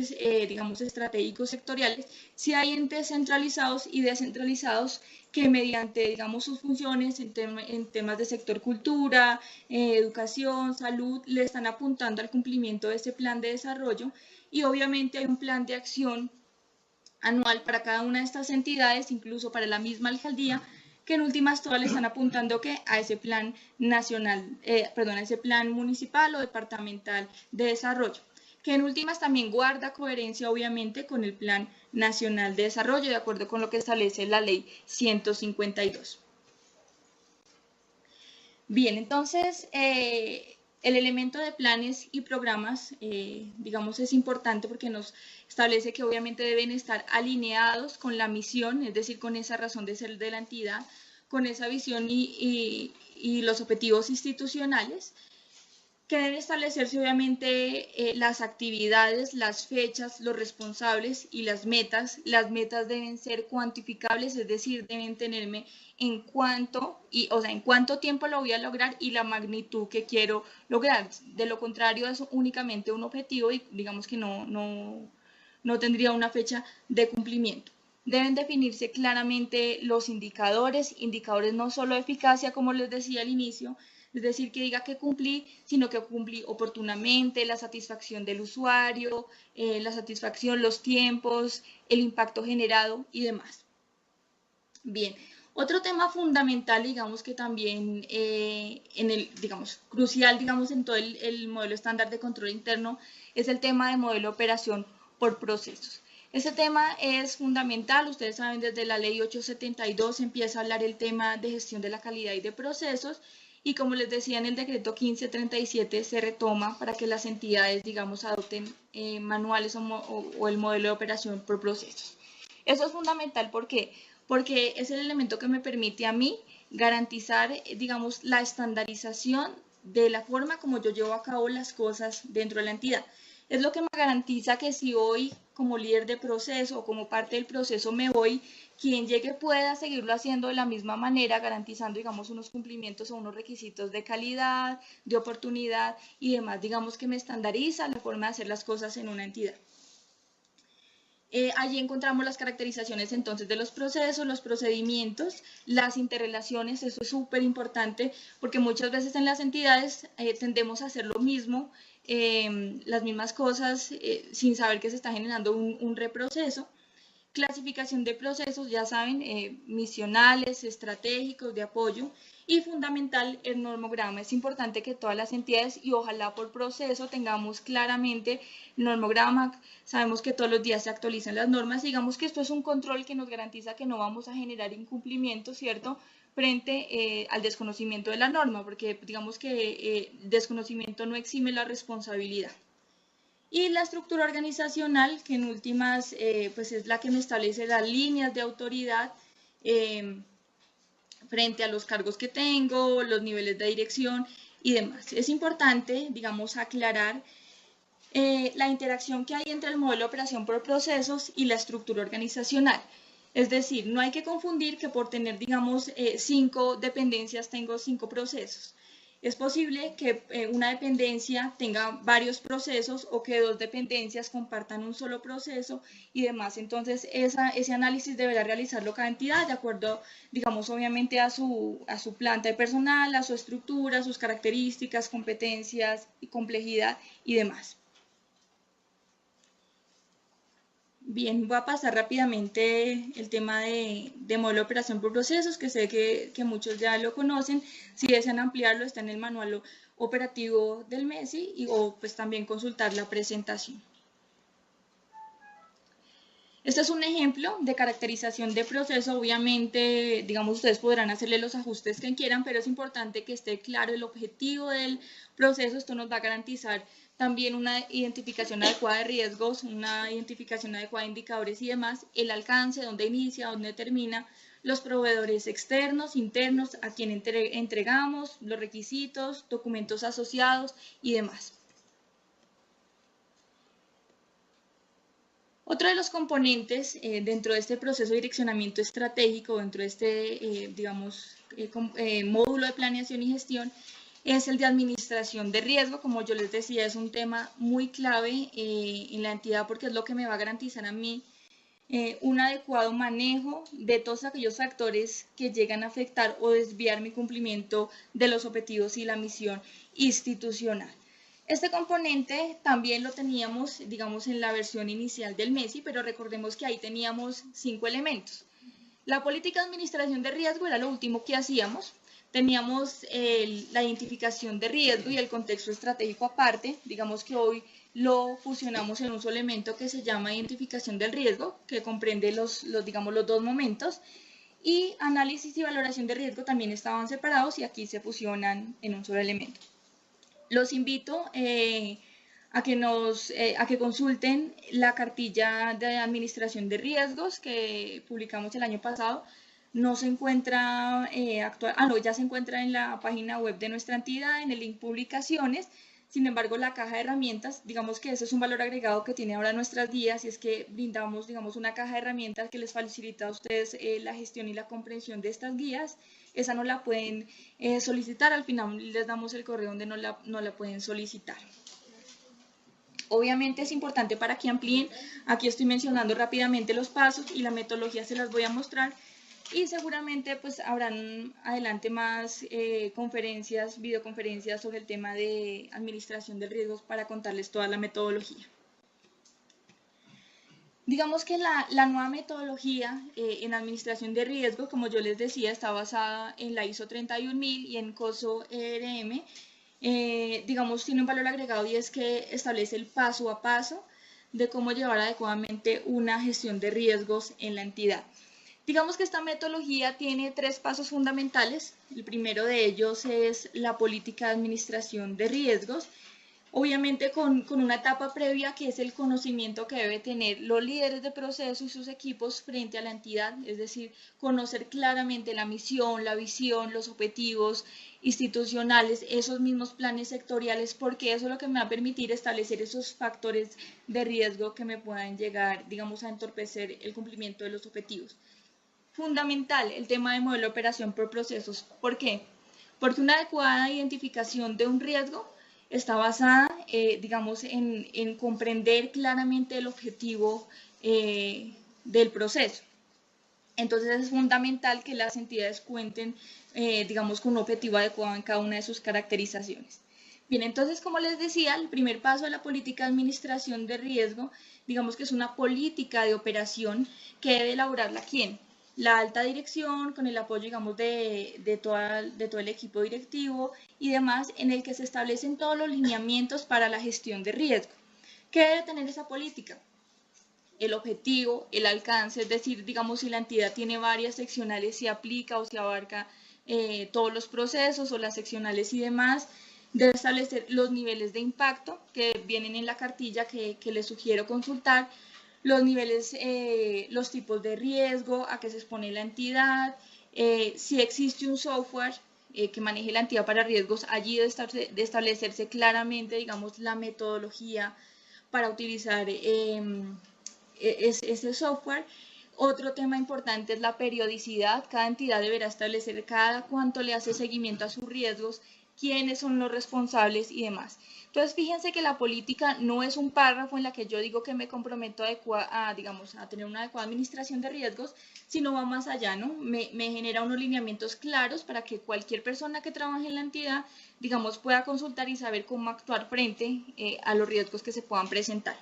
digamos, estratégicos sectoriales, sí hay entes centralizados y descentralizados que mediante, digamos, sus funciones en temas de sector cultura, educación, salud, le están apuntando al cumplimiento de ese plan de desarrollo y obviamente hay un plan de acción anual para cada una de estas entidades, incluso para la misma alcaldía, que en últimas todas le están apuntando que a ese plan nacional, a ese plan municipal o departamental de desarrollo, que en últimas también guarda coherencia obviamente con el Plan Nacional de Desarrollo, de acuerdo con lo que establece la Ley 152. Bien, entonces, el elemento de planes y programas, digamos, es importante porque nos establece que obviamente deben estar alineados con la misión, es decir, con esa razón de ser de la entidad, con esa visión y los objetivos institucionales, que deben establecerse obviamente las actividades, las fechas, los responsables y las metas. Las metas deben ser cuantificables, es decir, deben tenerme en cuánto tiempo lo voy a lograr y la magnitud que quiero lograr. De lo contrario, es únicamente un objetivo y digamos que no tendría una fecha de cumplimiento. Deben definirse claramente los indicadores no solo de eficacia, como les decía al inicio, es decir, que diga que cumplí, sino que cumplí oportunamente, la satisfacción del usuario, la satisfacción, los tiempos, el impacto generado y demás. Bien, otro tema fundamental, digamos que también crucial, digamos, en todo el modelo estándar de control interno, es el tema de modelo de operación por procesos. Este tema es fundamental, ustedes saben, desde la ley 872 empieza a hablar el tema de gestión de la calidad y de procesos, y como les decía, en el decreto 1537 se retoma para que las entidades, digamos, adopten manuales o el modelo de operación por procesos. Eso es fundamental, ¿por qué? Porque es el elemento que me permite a mí garantizar, digamos, la estandarización de la forma como yo llevo a cabo las cosas dentro de la entidad. Es lo que me garantiza que si hoy, como líder de proceso o como parte del proceso me voy, quien llegue pueda seguirlo haciendo de la misma manera, garantizando, digamos, unos cumplimientos o unos requisitos de calidad, de oportunidad y demás, digamos, que me estandariza la forma de hacer las cosas en una entidad. Allí encontramos las caracterizaciones entonces de los procesos, los procedimientos, las interrelaciones. Eso es súper importante porque muchas veces en las entidades tendemos a hacer lo mismo, las mismas cosas sin saber que se está generando un reproceso. Clasificación de procesos, ya saben, misionales, estratégicos, de apoyo, y fundamental el normograma. Es importante que todas las entidades y ojalá por proceso tengamos claramente el normograma. Sabemos que todos los días se actualizan las normas, digamos que esto es un control que nos garantiza que no vamos a generar incumplimientos, ¿cierto?, frente al desconocimiento de la norma, porque digamos que desconocimiento no exime la responsabilidad. Y la estructura organizacional, que en últimas pues es la que me establece las líneas de autoridad frente a los cargos que tengo, los niveles de dirección y demás. Es importante, digamos, aclarar la interacción que hay entre el modelo de operación por procesos y la estructura organizacional. Es decir, no hay que confundir que por tener, digamos, 5 dependencias tengo 5 procesos. Es posible que una dependencia tenga varios procesos o que 2 dependencias compartan un solo proceso y demás. Entonces, ese análisis deberá realizarlo cada entidad de acuerdo, digamos, obviamente a su planta de personal, a su estructura, a sus características, competencias y complejidad y demás. Bien, voy a pasar rápidamente el tema de modelo de operación por procesos, que sé que muchos ya lo conocen. Si desean ampliarlo, está en el manual operativo del MESI o pues también consultar la presentación. Este es un ejemplo de caracterización de proceso. Obviamente, digamos, ustedes podrán hacerle los ajustes que quieran, pero es importante que esté claro el objetivo del proceso. Esto nos va a garantizar también una identificación adecuada de riesgos, una identificación adecuada de indicadores y demás, el alcance, dónde inicia, dónde termina, los proveedores externos, internos, a quién entregamos, los requisitos, documentos asociados y demás. Otro de los componentes dentro de este proceso de direccionamiento estratégico, dentro de este, digamos, módulo de planeación y gestión, es el de administración de riesgo. Como yo les decía, es un tema muy clave en la entidad porque es lo que me va a garantizar a mí un adecuado manejo de todos aquellos factores que llegan a afectar o desviar mi cumplimiento de los objetivos y la misión institucional. Este componente también lo teníamos, digamos, en la versión inicial del MESI, pero recordemos que ahí teníamos 5 elementos. La política de administración de riesgo era lo último que hacíamos. Teníamos la identificación de riesgo y el contexto estratégico aparte. Digamos que hoy lo fusionamos en un solo elemento que se llama identificación del riesgo, que comprende digamos, los 2 momentos. Y análisis y valoración de riesgo también estaban separados y aquí se fusionan en un solo elemento. Los invito a que consulten la cartilla de administración de riesgos que publicamos el año pasado. No se encuentra ya se encuentra en la página web de nuestra entidad, en el link publicaciones. Sin embargo, la caja de herramientas, digamos que ese es un valor agregado que tiene ahora nuestras guías, y es que brindamos, digamos, una caja de herramientas que les facilita a ustedes la gestión y la comprensión de estas guías. Esa no la pueden solicitar, al final les damos el correo donde no la pueden solicitar. Obviamente es importante para que amplíen. Aquí estoy mencionando rápidamente los pasos y la metodología se las voy a mostrar. Y seguramente pues habrán adelante más conferencias, videoconferencias sobre el tema de administración de riesgos para contarles toda la metodología. Digamos que la nueva metodología en administración de riesgos, como yo les decía, está basada en la ISO 31000 y en COSO ERM. Digamos, tiene un valor agregado y es que establece el paso a paso de cómo llevar adecuadamente una gestión de riesgos en la entidad. Digamos que esta metodología tiene 3 pasos fundamentales. El primero de ellos es la política de administración de riesgos, obviamente con una etapa previa que es el conocimiento que debe tener los líderes de proceso y sus equipos frente a la entidad, es decir, conocer claramente la misión, la visión, los objetivos institucionales, esos mismos planes sectoriales, porque eso es lo que me va a permitir establecer esos factores de riesgo que me puedan llegar, digamos, a entorpecer el cumplimiento de los objetivos. Fundamental el tema de modelo de operación por procesos. ¿Por qué? Porque una adecuada identificación de un riesgo está basada, digamos, en comprender claramente el objetivo del proceso. Entonces es fundamental que las entidades cuenten, digamos, con un objetivo adecuado en cada una de sus caracterizaciones. Bien, entonces, como les decía, el primer paso de la política de administración de riesgo, digamos que es una política de operación que debe elaborarla ¿quién? La alta dirección, con el apoyo, digamos, de todo el equipo directivo y demás, en el que se establecen todos los lineamientos para la gestión de riesgo. ¿Qué debe tener esa política? El objetivo, el alcance, es decir, digamos, si la entidad tiene varias seccionales, si aplica o si abarca todos los procesos o las seccionales y demás. Debe establecer los niveles de impacto que vienen en la cartilla que les sugiero consultar, los niveles, los tipos de riesgo a que se expone la entidad, si existe un software que maneje la entidad para riesgos, allí debe establecerse claramente, digamos, la metodología para utilizar ese software. Otro tema importante es la periodicidad. Cada entidad deberá establecer cada cuánto le hace seguimiento a sus riesgos, quiénes son los responsables y demás. Entonces, fíjense que la política no es un párrafo en la que yo digo que me comprometo a tener una adecuada administración de riesgos, sino va más allá, ¿no? Me genera unos lineamientos claros para que cualquier persona que trabaje en la entidad, digamos, pueda consultar y saber cómo actuar frente a los riesgos que se puedan presentar.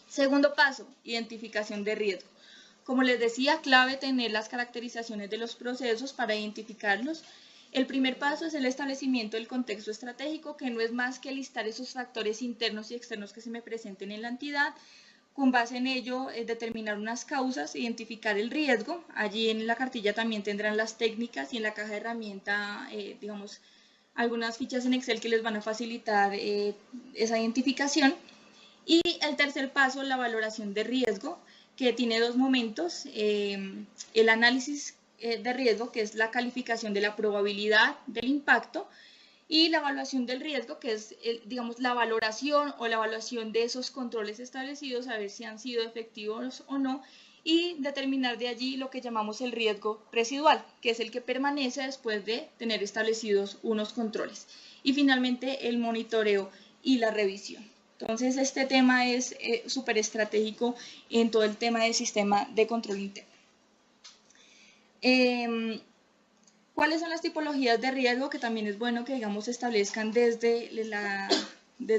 Segundo paso, identificación de riesgo. Como les decía, clave tener las caracterizaciones de los procesos para identificarlos. El primer paso es el establecimiento del contexto estratégico, que no es más que listar esos factores internos y externos que se me presenten en la entidad. Con base en ello, determinar unas causas, identificar el riesgo. Allí en la cartilla también tendrán las técnicas y en la caja de herramienta, digamos, algunas fichas en Excel que les van a facilitar esa identificación. Y el tercer paso, la valoración de riesgo, que tiene dos momentos. El análisis de riesgo, que es la calificación de la probabilidad del impacto, y la evaluación del riesgo, que es, digamos, la valoración o la evaluación de esos controles establecidos, a ver si han sido efectivos o no, y determinar de allí lo que llamamos el riesgo residual, que es el que permanece después de tener establecidos unos controles. Y finalmente, el monitoreo y la revisión. Entonces, este tema es súper estratégico en todo el tema del sistema de control interno. ¿Cuáles son las tipologías de riesgo? Que también es bueno que, digamos, se establezcan desde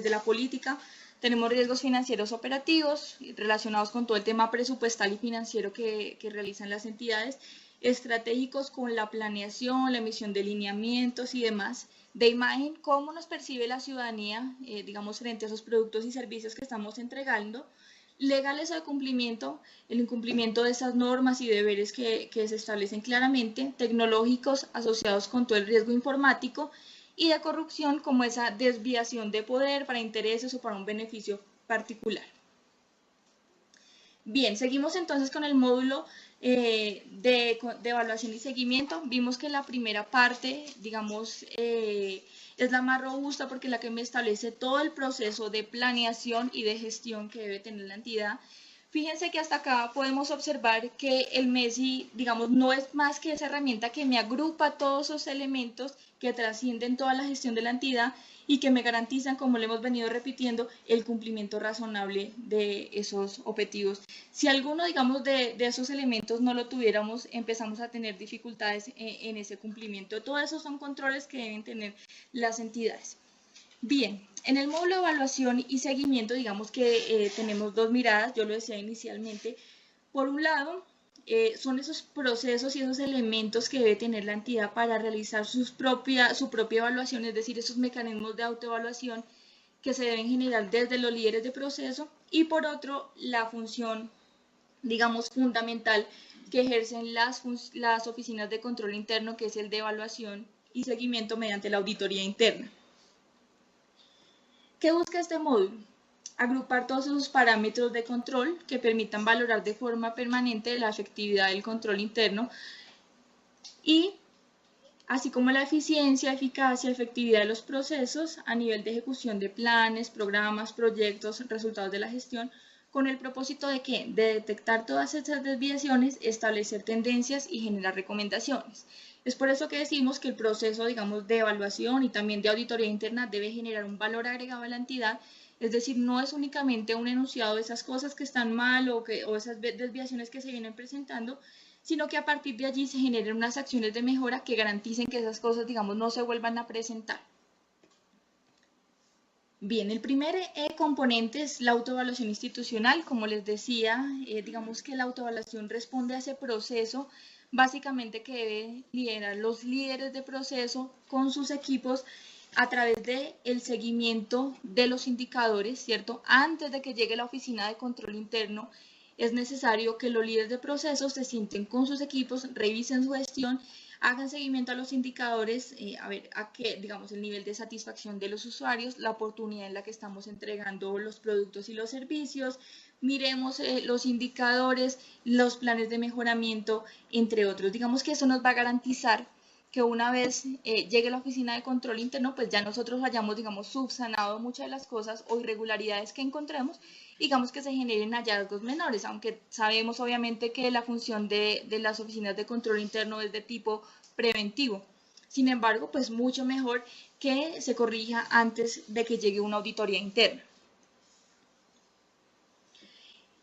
la política. Tenemos riesgos financieros operativos relacionados con todo el tema presupuestal y financiero que realizan las entidades, estratégicos con la planeación, la emisión de lineamientos y demás, de imagen, cómo nos percibe la ciudadanía, digamos, frente a esos productos y servicios que estamos entregando, legales o de cumplimiento, el incumplimiento de esas normas y deberes que se establecen claramente, tecnológicos asociados con todo el riesgo informático y de corrupción como esa desviación de poder para intereses o para un beneficio particular. Bien, seguimos entonces con el módulo de evaluación y seguimiento. Vimos que la primera parte, digamos, es la más robusta porque es la que me establece todo el proceso de planeación y de gestión que debe tener la entidad. Fíjense que hasta acá podemos observar que el MESI, digamos, no es más que esa herramienta que me agrupa todos esos elementos que trascienden toda la gestión de la entidad y que me garantizan, como lo hemos venido repitiendo, el cumplimiento razonable de esos objetivos. Si alguno, digamos, de esos elementos no lo tuviéramos, empezamos a tener dificultades en ese cumplimiento. Todos esos son controles que deben tener las entidades. Bien, en el módulo de evaluación y seguimiento, digamos que tenemos dos miradas, yo lo decía inicialmente. Por un lado, son esos procesos y esos elementos que debe tener la entidad para realizar su propia evaluación, es decir, esos mecanismos de autoevaluación que se deben generar desde los líderes de proceso, y por otro, la función, digamos, fundamental que ejercen las oficinas de control interno, que es el de evaluación y seguimiento mediante la auditoría interna. ¿Qué busca este módulo? Agrupar todos esos parámetros de control que permitan valorar de forma permanente la efectividad del control interno y así como la eficiencia, eficacia, efectividad de los procesos a nivel de ejecución de planes, programas, proyectos, resultados de la gestión, con el propósito de ¿qué? De detectar todas esas desviaciones, establecer tendencias y generar recomendaciones. Es por eso que decimos que el proceso, digamos, de evaluación y también de auditoría interna debe generar un valor agregado a la entidad Es decir, no es únicamente un enunciado de esas cosas que están mal o esas desviaciones que se vienen presentando, sino que a partir de allí se generen unas acciones de mejora que garanticen que esas cosas, digamos, no se vuelvan a presentar. Bien, el primer componente es la autoevaluación institucional. Como les decía, digamos que la autoevaluación responde a ese proceso básicamente que deben liderar los líderes de proceso con sus equipos a través del seguimiento de los indicadores, ¿cierto? Antes de que llegue la oficina de control interno, es necesario que los líderes de procesos se sienten con sus equipos, revisen su gestión, hagan seguimiento a los indicadores, a ver a qué, digamos, el nivel de satisfacción de los usuarios, la oportunidad en la que estamos entregando los productos y los servicios, miremos los indicadores, los planes de mejoramiento, entre otros. Digamos que eso nos va a garantizar que una vez llegue la oficina de control interno, pues ya nosotros hayamos, digamos, subsanado muchas de las cosas o irregularidades que encontremos, digamos que se generen hallazgos menores, aunque sabemos obviamente que la función de las oficinas de control interno es de tipo preventivo. Sin embargo, pues mucho mejor que se corrija antes de que llegue una auditoría interna.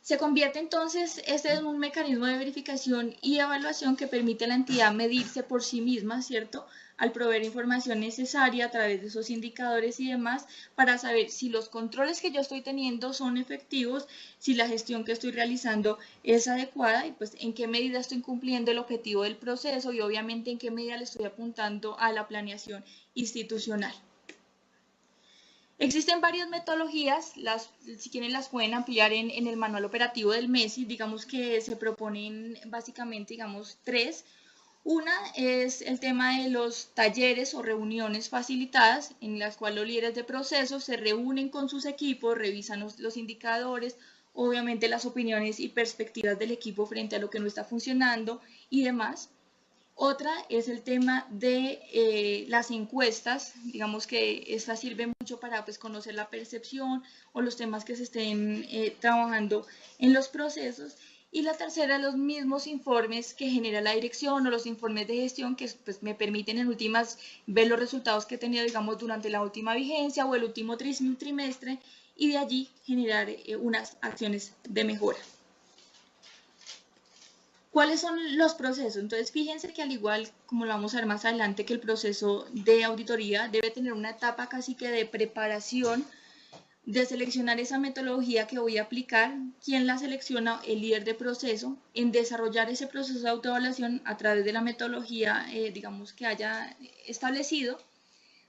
Se convierte entonces en un mecanismo de verificación y evaluación que permite a la entidad medirse por sí misma, ¿cierto?, al proveer información necesaria a través de esos indicadores y demás para saber si los controles que yo estoy teniendo son efectivos, si la gestión que estoy realizando es adecuada y pues en qué medida estoy cumpliendo el objetivo del proceso y obviamente en qué medida le estoy apuntando a la planeación institucional. Existen varias metodologías, si quieren las pueden ampliar en el manual operativo del MESI, digamos que se proponen básicamente, digamos, tres. Una es el tema de los talleres o reuniones facilitadas, en las cuales los líderes de procesos se reúnen con sus equipos, revisan los indicadores, obviamente las opiniones y perspectivas del equipo frente a lo que no está funcionando y demás. Otra es el tema de las encuestas, digamos que esta sirve mucho para pues, conocer la percepción o los temas que se estén trabajando en los procesos. Y la tercera, los mismos informes que genera la dirección o los informes de gestión que pues, me permiten en últimas ver los resultados que he tenido, digamos, durante la última vigencia o el último trimestre y de allí generar unas acciones de mejora. ¿Cuáles son los procesos? Entonces, fíjense que al igual, como lo vamos a ver más adelante, que el proceso de auditoría debe tener una etapa casi que de preparación, de seleccionar esa metodología que voy a aplicar, quién la selecciona, el líder de proceso, en desarrollar ese proceso de autoevaluación a través de la metodología, digamos, que haya establecido,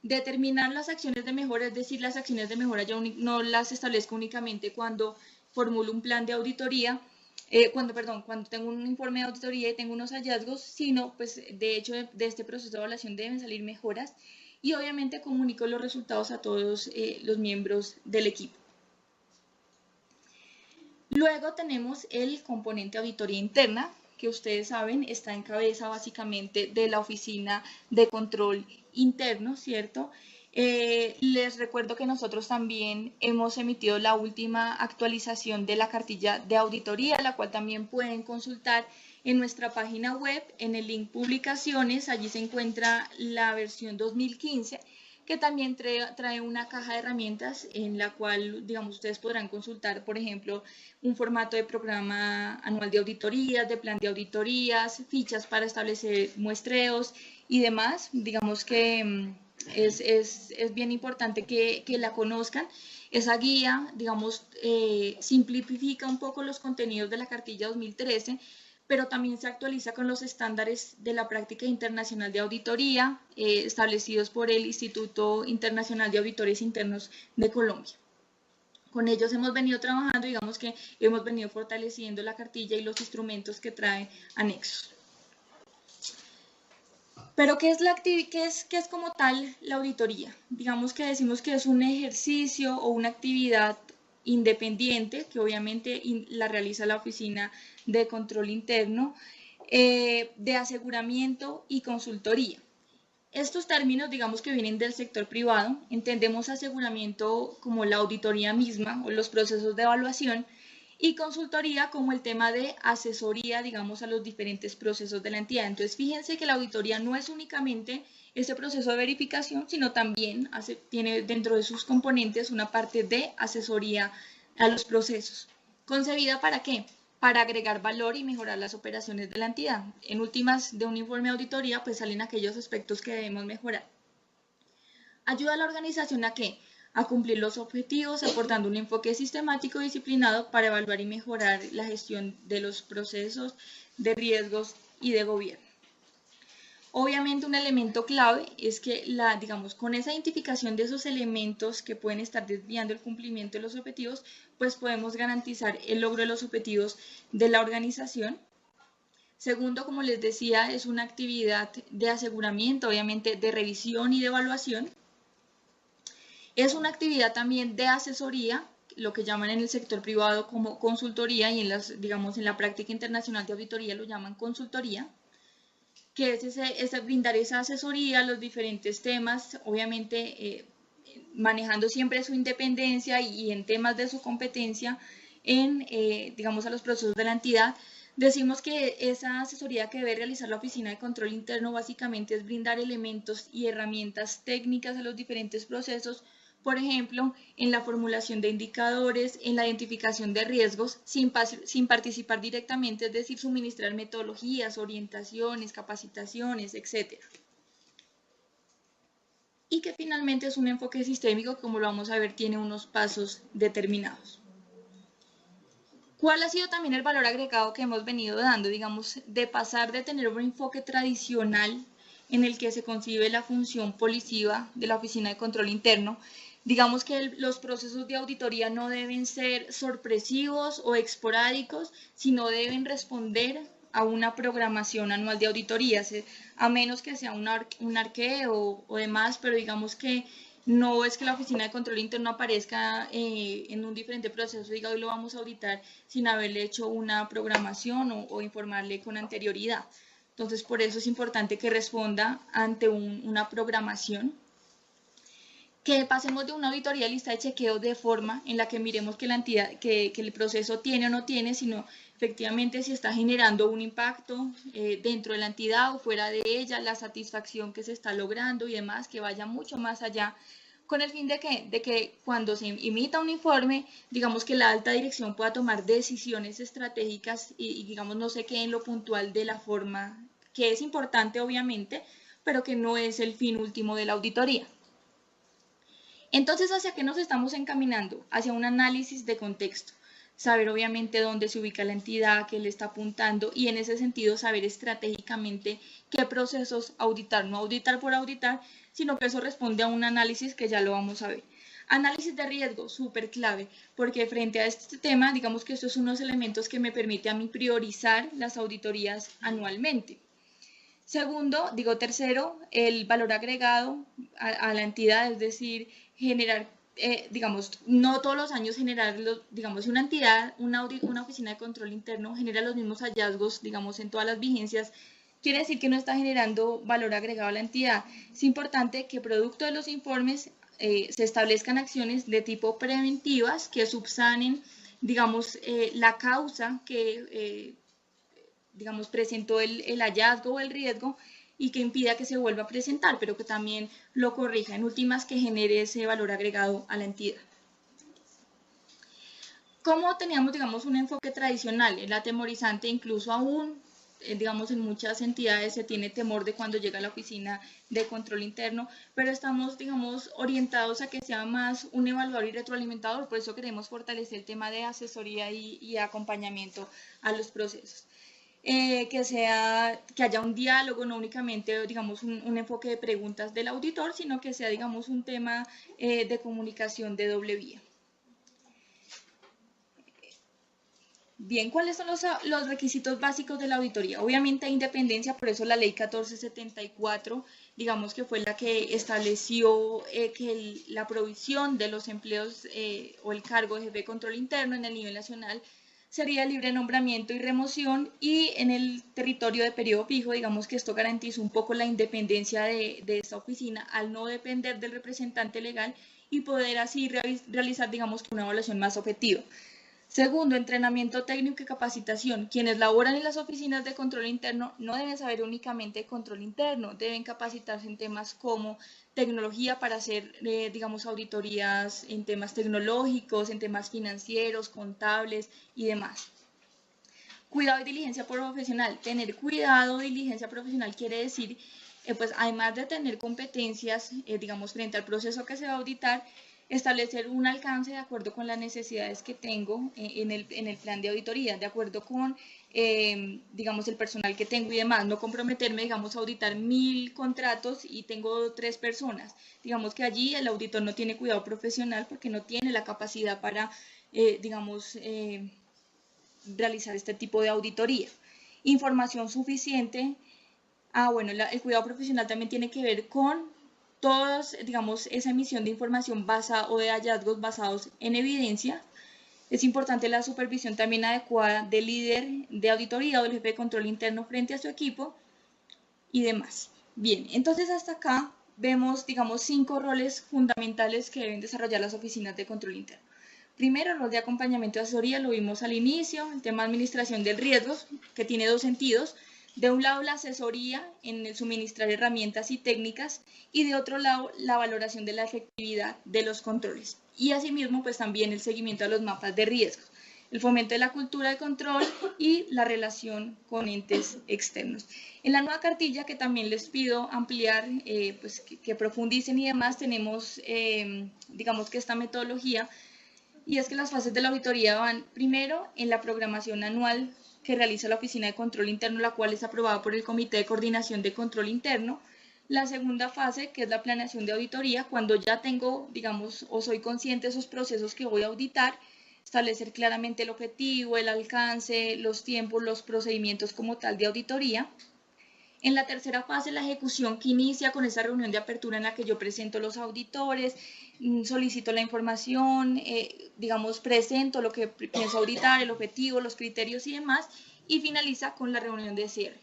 determinar las acciones de mejora, es decir, las acciones de mejora yo no las establezco únicamente cuando formulo un plan de auditoría, cuando tengo un informe de auditoría y tengo unos hallazgos, sino pues de hecho de este proceso de evaluación deben salir mejoras y obviamente comunico los resultados a todos los miembros del equipo. Luego tenemos el componente auditoría interna, que ustedes saben está en cabeza básicamente de la oficina de control interno, ¿cierto? Les recuerdo que nosotros también hemos emitido la última actualización de la cartilla de auditoría, la cual también pueden consultar en nuestra página web, en el link publicaciones, allí se encuentra la versión 2015, que también trae una caja de herramientas en la cual, digamos, ustedes podrán consultar, por ejemplo, un formato de programa anual de auditorías, de plan de auditorías, fichas para establecer muestreos y demás. Digamos que es bien importante que la conozcan. Esa guía, digamos, simplifica un poco los contenidos de la cartilla 2013, pero también se actualiza con los estándares de la práctica internacional de auditoría establecidos por el Instituto Internacional de Auditores Internos de Colombia. Con ellos hemos venido trabajando, digamos que hemos venido fortaleciendo la cartilla y los instrumentos que trae anexos. Pero ¿qué es como tal la auditoría? Digamos que decimos que es un ejercicio o una actividad independiente, que obviamente la realiza la Oficina de Control Interno, de aseguramiento y consultoría. Estos términos, digamos que vienen del sector privado, entendemos aseguramiento como la auditoría misma o los procesos de evaluación, y consultoría como el tema de asesoría, digamos, a los diferentes procesos de la entidad. Entonces, fíjense que la auditoría no es únicamente ese proceso de verificación, sino también tiene dentro de sus componentes una parte de asesoría a los procesos. ¿Concebida para qué? Para agregar valor y mejorar las operaciones de la entidad. En últimas, de un informe de auditoría, pues salen aquellos aspectos que debemos mejorar. Ayuda a la organización ¿a qué? A cumplir los objetivos, aportando un enfoque sistemático y disciplinado para evaluar y mejorar la gestión de los procesos, de riesgos y de gobierno. Obviamente un elemento clave es que, digamos, con esa identificación de esos elementos que pueden estar desviando el cumplimiento de los objetivos, pues podemos garantizar el logro de los objetivos de la organización. Segundo, como les decía, es una actividad de aseguramiento, obviamente de revisión y de evaluación. Es una actividad también de asesoría, lo que llaman en el sector privado como consultoría y en la práctica internacional de auditoría lo llaman consultoría, que es brindar esa asesoría a los diferentes temas, obviamente manejando siempre su independencia y en temas de su competencia digamos, a los procesos de la entidad. Decimos que esa asesoría que debe realizar la Oficina de Control Interno básicamente es brindar elementos y herramientas técnicas a los diferentes procesos, por ejemplo, en la formulación de indicadores, en la identificación de riesgos, sin participar directamente, es decir, suministrar metodologías, orientaciones, capacitaciones, etc. Y que finalmente es un enfoque sistémico, como lo vamos a ver, tiene unos pasos determinados. ¿Cuál ha sido también el valor agregado que hemos venido dando? Digamos, de pasar de tener un enfoque tradicional en el que se concibe la función policiva de la Oficina de Control Interno. Digamos que los procesos de auditoría no deben ser sorpresivos o esporádicos, sino deben responder a una programación anual de auditorías, a menos que sea un arqueo o demás, pero digamos que no es que la Oficina de Control Interno aparezca en un diferente proceso, diga hoy lo vamos a auditar sin haberle hecho una programación o informarle con anterioridad. Entonces, por eso es importante que responda ante una programación. Que pasemos de una auditoría de lista de chequeo de forma en la que miremos que la entidad, que el proceso tiene o no tiene, sino efectivamente si está generando un impacto dentro de la entidad o fuera de ella, la satisfacción que se está logrando y demás, que vaya mucho más allá, con el fin de que cuando se emita un informe, digamos que la alta dirección pueda tomar decisiones estratégicas y digamos no se quede en lo puntual de la forma, que es importante obviamente, pero que no es el fin último de la auditoría. Entonces, ¿hacia qué nos estamos encaminando? Hacia un análisis de contexto. Saber obviamente dónde se ubica la entidad, qué le está apuntando y en ese sentido saber estratégicamente qué procesos auditar, no auditar por auditar, sino que eso responde a un análisis que ya lo vamos a ver. Análisis de riesgo, súper clave, porque frente a este tema, digamos que estos son unos elementos que me permiten a mí priorizar las auditorías anualmente. Segundo, tercero, el valor agregado a la entidad, es decir, generar, digamos, no todos los años generar, digamos, una entidad, una oficina de control interno genera los mismos hallazgos, digamos, en todas las vigencias, quiere decir que no está generando valor agregado a la entidad. Es importante que producto de los informes se establezcan acciones de tipo preventivas que subsanen, digamos, la causa que digamos, presentó el hallazgo o el riesgo y que impida que se vuelva a presentar, pero que también lo corrija, en últimas que genere ese valor agregado a la entidad. Como teníamos, digamos, un enfoque tradicional, el atemorizante, incluso aún, digamos, en muchas entidades se tiene temor de cuando llega a la oficina de control interno, pero estamos, digamos, orientados a que sea más un evaluador y retroalimentador, por eso queremos fortalecer el tema de asesoría y acompañamiento a los procesos. Que haya un diálogo, no únicamente, digamos, un enfoque de preguntas del auditor, sino que sea, digamos, un tema de comunicación de doble vía. Bien, ¿cuáles son los requisitos básicos de la auditoría? Obviamente independencia, por eso la ley 1474, digamos que fue la que estableció que la provisión de los empleos o el cargo de jefe de control interno en el nivel nacional sería libre nombramiento y remoción, y en el territorio de periodo fijo, digamos que esto garantiza un poco la independencia de esta oficina al no depender del representante legal y poder así realizar, digamos, una evaluación más objetiva. Segundo, entrenamiento técnico y capacitación. Quienes laboran en las oficinas de control interno no deben saber únicamente de control interno, deben capacitarse en temas como tecnología para hacer, digamos, auditorías en temas tecnológicos, en temas financieros, contables y demás. Cuidado y diligencia profesional. Tener cuidado y diligencia profesional quiere decir, pues además de tener competencias, digamos, frente al proceso que se va a auditar, establecer un alcance de acuerdo con las necesidades que tengo en el plan de auditoría, de acuerdo con, digamos, el personal que tengo y demás, no comprometerme, digamos, a auditar 1000 contratos y tengo 3 personas. Digamos que allí el auditor no tiene cuidado profesional porque no tiene la capacidad para, digamos, realizar este tipo de auditoría. Información suficiente. Bueno, el cuidado profesional también tiene que ver con todos, digamos, esa emisión de información basada o de hallazgos basados en evidencia. Es importante la supervisión también adecuada del líder de auditoría o del jefe de control interno frente a su equipo y demás. Bien, entonces hasta acá vemos, digamos, 5 roles fundamentales que deben desarrollar las oficinas de control interno. Primero, el rol de acompañamiento y asesoría, lo vimos al inicio, el tema de administración del riesgo, que tiene 2 sentidos. De un lado, la asesoría en el suministrar herramientas y técnicas, y de otro lado, la valoración de la efectividad de los controles. Y asimismo, pues también el seguimiento a los mapas de riesgos, el fomento de la cultura de control y la relación con entes externos. En la nueva cartilla, que también les pido ampliar, pues que profundicen y demás, tenemos, digamos que esta metodología, y es que las fases de la auditoría van primero en la programación anual que realiza la Oficina de Control Interno, la cual es aprobada por el Comité de Coordinación de Control Interno. La segunda fase, que es la planeación de auditoría, cuando ya tengo, digamos, o soy consciente de esos procesos que voy a auditar, establecer claramente el objetivo, el alcance, los tiempos, los procedimientos como tal de auditoría. En la tercera fase, la ejecución, que inicia con esa reunión de apertura en la que yo presento los auditores, solicito la información, digamos, presento lo que pienso auditar, el objetivo, los criterios y demás, y finaliza con la reunión de cierre.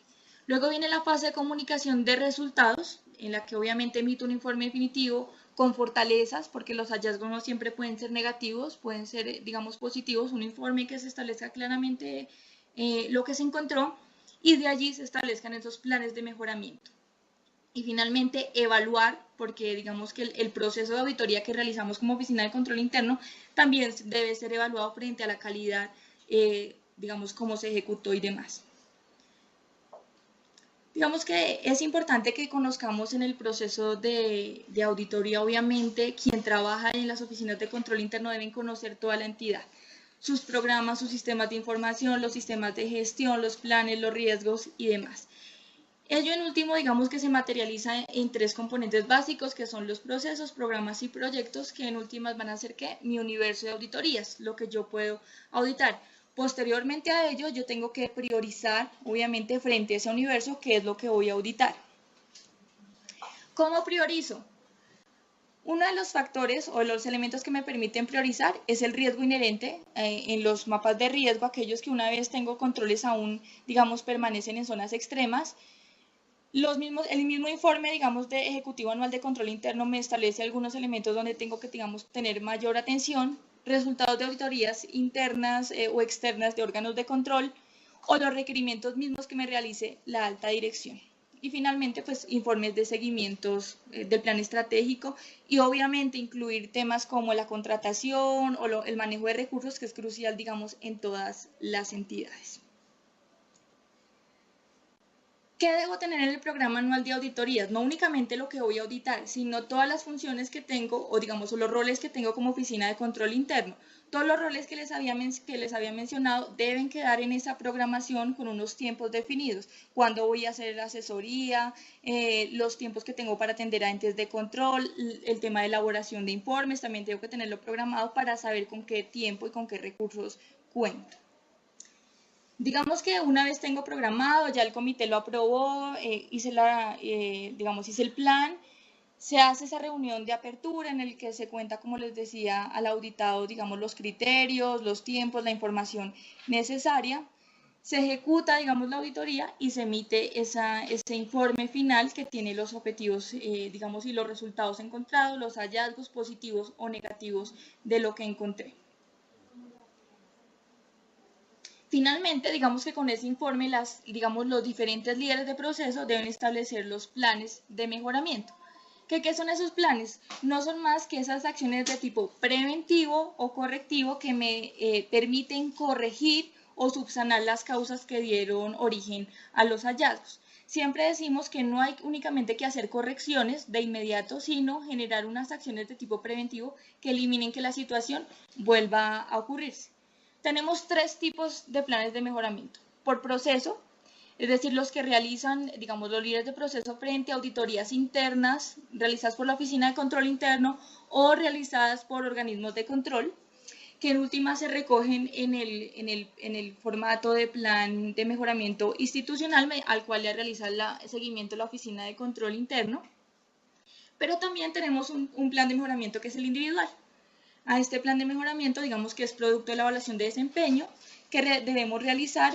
Luego viene la fase de comunicación de resultados, en la que obviamente emito un informe definitivo con fortalezas, porque los hallazgos no siempre pueden ser negativos, pueden ser, digamos, positivos, un informe que se establezca claramente lo que se encontró, y de allí se establezcan esos planes de mejoramiento. Y finalmente, evaluar, porque digamos que el proceso de auditoría que realizamos como Oficina de Control Interno también debe ser evaluado frente a la calidad, digamos, cómo se ejecutó y demás. Digamos que es importante que conozcamos en el proceso de auditoría, obviamente, quien trabaja en las oficinas de control interno deben conocer toda la entidad, sus programas, sus sistemas de información, los sistemas de gestión, los planes, los riesgos y demás. Ello en último, digamos que se materializa en 3 componentes básicos, que son los procesos, programas y proyectos, que en últimas van a ser ¿qué? Mi universo de auditorías, lo que yo puedo auditar. Posteriormente a ello, yo tengo que priorizar, obviamente, frente a ese universo, qué es lo que voy a auditar. ¿Cómo priorizo? Uno de los factores o los elementos que me permiten priorizar es el riesgo inherente en los mapas de riesgo, aquellos que una vez tengo controles aún, digamos, permanecen en zonas extremas. El mismo informe, digamos, de Ejecutivo Anual de Control Interno me establece algunos elementos donde tengo que, digamos, tener mayor atención, resultados de auditorías internas o externas de órganos de control o los requerimientos mismos que me realice la alta dirección. Y finalmente, pues, informes de seguimientos del plan estratégico y obviamente incluir temas como la contratación o el manejo de recursos, que es crucial, digamos, en todas las entidades. ¿Qué debo tener en el programa anual de auditorías? No únicamente lo que voy a auditar, sino todas las funciones que tengo o digamos los roles que tengo como oficina de control interno. Todos los roles que les había mencionado deben quedar en esa programación con unos tiempos definidos. Cuándo voy a hacer la asesoría, los tiempos que tengo para atender a entes de control, el tema de elaboración de informes, también tengo que tenerlo programado para saber con qué tiempo y con qué recursos cuento. Digamos que una vez tengo programado, ya el comité lo aprobó, hice el plan, se hace esa reunión de apertura en el que se cuenta, como les decía, al auditado, digamos, los criterios, los tiempos, la información necesaria, se ejecuta, digamos, la auditoría y se emite ese informe final que tiene los objetivos, digamos, y los resultados encontrados, los hallazgos positivos o negativos de lo que encontré. Finalmente, digamos que con ese informe, los diferentes líderes de proceso deben establecer los planes de mejoramiento. ¿Qué son esos planes? No son más que esas acciones de tipo preventivo o correctivo que me permiten corregir o subsanar las causas que dieron origen a los hallazgos. Siempre decimos que no hay únicamente que hacer correcciones de inmediato, sino generar unas acciones de tipo preventivo que eliminen que la situación vuelva a ocurrirse. Tenemos 3 tipos de planes de mejoramiento. Por proceso, es decir, los que realizan, digamos, los líderes de proceso frente a auditorías internas realizadas por la Oficina de Control Interno o realizadas por organismos de control, que en última se recogen en el formato de plan de mejoramiento institucional al cual le realiza el seguimiento la Oficina de Control Interno. Pero también tenemos un plan de mejoramiento que es el individual. A este plan de mejoramiento, digamos que es producto de la evaluación de desempeño que debemos realizar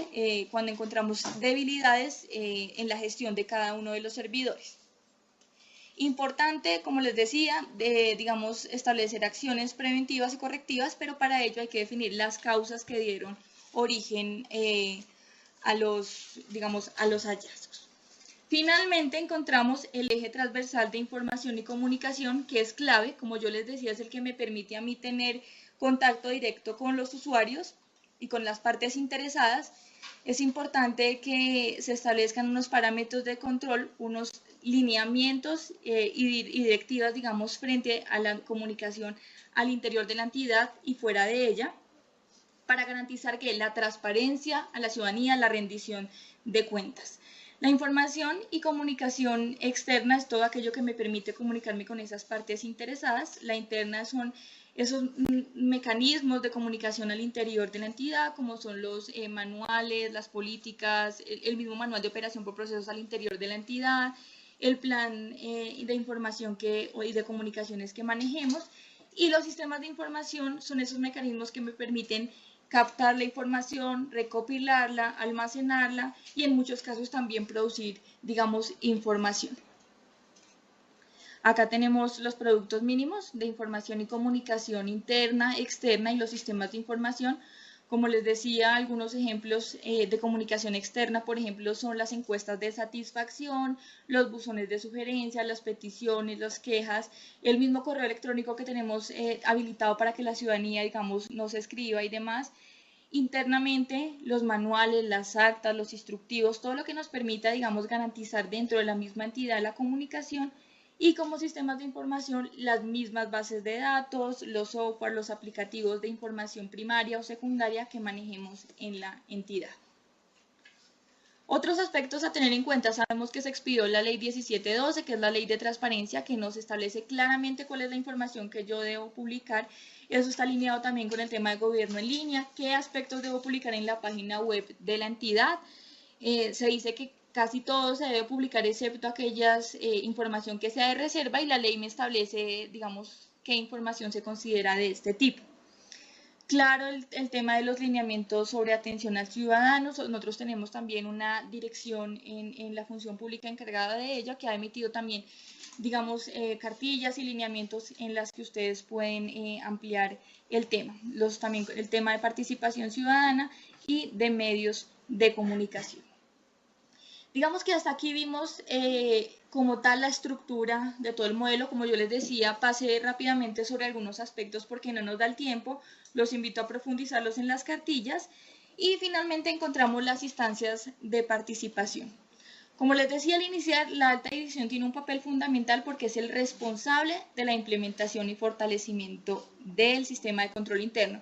cuando encontramos debilidades en la gestión de cada uno de los servidores. Importante, como les decía, digamos, establecer acciones preventivas y correctivas, pero para ello hay que definir las causas que dieron origen a los hallazgos. Finalmente encontramos el eje transversal de información y comunicación, que es clave, como yo les decía, es el que me permite a mí tener contacto directo con los usuarios y con las partes interesadas. Es importante que se establezcan unos parámetros de control, unos lineamientos y directivas, digamos, frente a la comunicación al interior de la entidad y fuera de ella, para garantizar que la transparencia a la ciudadanía, la rendición de cuentas. La información y comunicación externa es todo aquello que me permite comunicarme con esas partes interesadas. La interna son esos mecanismos de comunicación al interior de la entidad, como son los manuales, las políticas, el mismo manual de operación por procesos al interior de la entidad, el plan de información y de comunicaciones que manejemos. Y los sistemas de información son esos mecanismos que me permiten captar la información, recopilarla, almacenarla y en muchos casos también producir, digamos, información. Acá tenemos los productos mínimos de información y comunicación interna, externa y los sistemas de información. Como les decía, algunos ejemplos de comunicación externa, por ejemplo, son las encuestas de satisfacción, los buzones de sugerencia, las peticiones, las quejas, el mismo correo electrónico que tenemos habilitado para que la ciudadanía, digamos, nos escriba y demás. Internamente, los manuales, las actas, los instructivos, todo lo que nos permita, digamos, garantizar dentro de la misma entidad la comunicación. Y como sistemas de información, las mismas bases de datos, los software, los aplicativos de información primaria o secundaria que manejemos en la entidad. Otros aspectos a tener en cuenta, sabemos que se expidió la ley 1712, que es la ley de transparencia, que nos establece claramente cuál es la información que yo debo publicar. Eso está alineado también con el tema de gobierno en línea, qué aspectos debo publicar en la página web de la entidad. Se dice que casi todo se debe publicar excepto aquellas información que sea de reserva y la ley me establece, digamos, qué información se considera de este tipo. Claro, el tema de los lineamientos sobre atención al ciudadano, nosotros tenemos también una dirección en la función pública encargada de ella que ha emitido también, digamos, cartillas y lineamientos en las que ustedes pueden ampliar el tema. También el tema de participación ciudadana y de medios de comunicación. Digamos que hasta aquí vimos como tal la estructura de todo el modelo. Como yo les decía, pasé rápidamente sobre algunos aspectos porque no nos da el tiempo. Los invito a profundizarlos en las cartillas. Y finalmente encontramos las instancias de participación. Como les decía al iniciar, la alta dirección tiene un papel fundamental porque es el responsable de la implementación y fortalecimiento del sistema de control interno.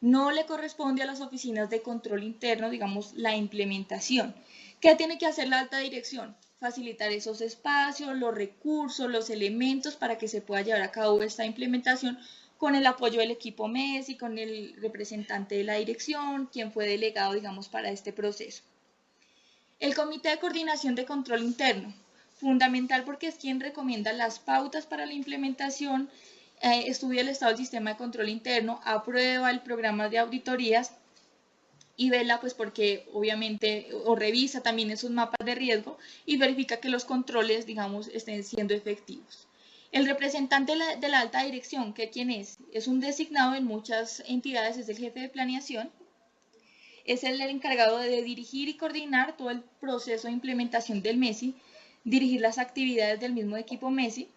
No le corresponde a las oficinas de control interno, digamos, la implementación. ¿Qué tiene que hacer la alta dirección? Facilitar esos espacios, los recursos, los elementos para que se pueda llevar a cabo esta implementación con el apoyo del equipo MES y con el representante de la dirección, quien fue delegado, digamos, para este proceso. El Comité de Coordinación de Control Interno, fundamental porque es quien recomienda las pautas para la implementación, estudia el estado del sistema de control interno, aprueba el programa de auditorías y vela pues porque obviamente o revisa también esos mapas de riesgo y verifica que los controles, digamos, estén siendo efectivos. El representante de la alta dirección, ¿quién es? Es un designado en muchas entidades, es el jefe de planeación. es el encargado de dirigir y coordinar todo el proceso de implementación del MESI, dirigir las actividades del mismo equipo MESI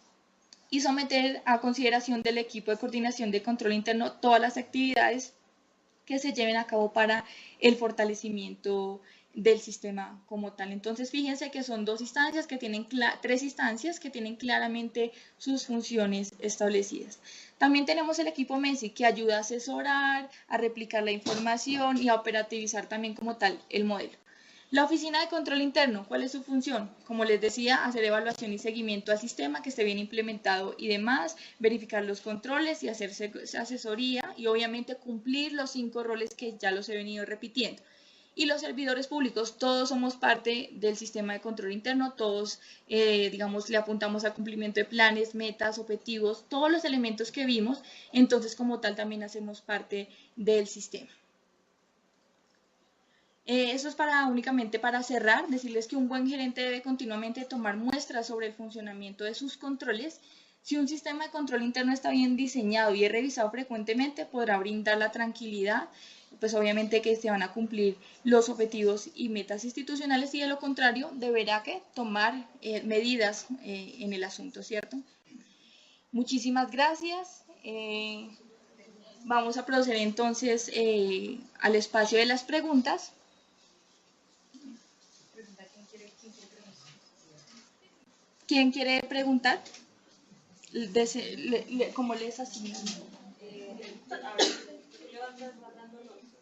y someter a consideración del equipo de coordinación de control interno todas las actividades que se lleven a cabo para el fortalecimiento del sistema como tal. Entonces, fíjense que son tres instancias que tienen claramente sus funciones establecidas. También tenemos el equipo MESI que ayuda a asesorar, a replicar la información y a operativizar también como tal el modelo. La oficina de control interno, ¿cuál es su función? Como les decía, hacer evaluación y seguimiento al sistema que esté bien implementado y demás, verificar los controles y hacer asesoría y obviamente cumplir los 5 roles que ya los he venido repitiendo. Y los servidores públicos, todos somos parte del sistema de control interno, todos, digamos, le apuntamos al cumplimiento de planes, metas, objetivos, todos los elementos que vimos, entonces como tal también hacemos parte del sistema. Eso es únicamente para cerrar, decirles que un buen gerente debe continuamente tomar muestras sobre el funcionamiento de sus controles. Si un sistema de control interno está bien diseñado y es revisado frecuentemente, podrá brindar la tranquilidad, pues obviamente que se van a cumplir los objetivos y metas institucionales, y de lo contrario deberá tomar medidas en el asunto, ¿cierto? Muchísimas gracias. Vamos a proceder entonces al espacio de las preguntas. ¿Quién quiere preguntar? ¿Cómo les asignan?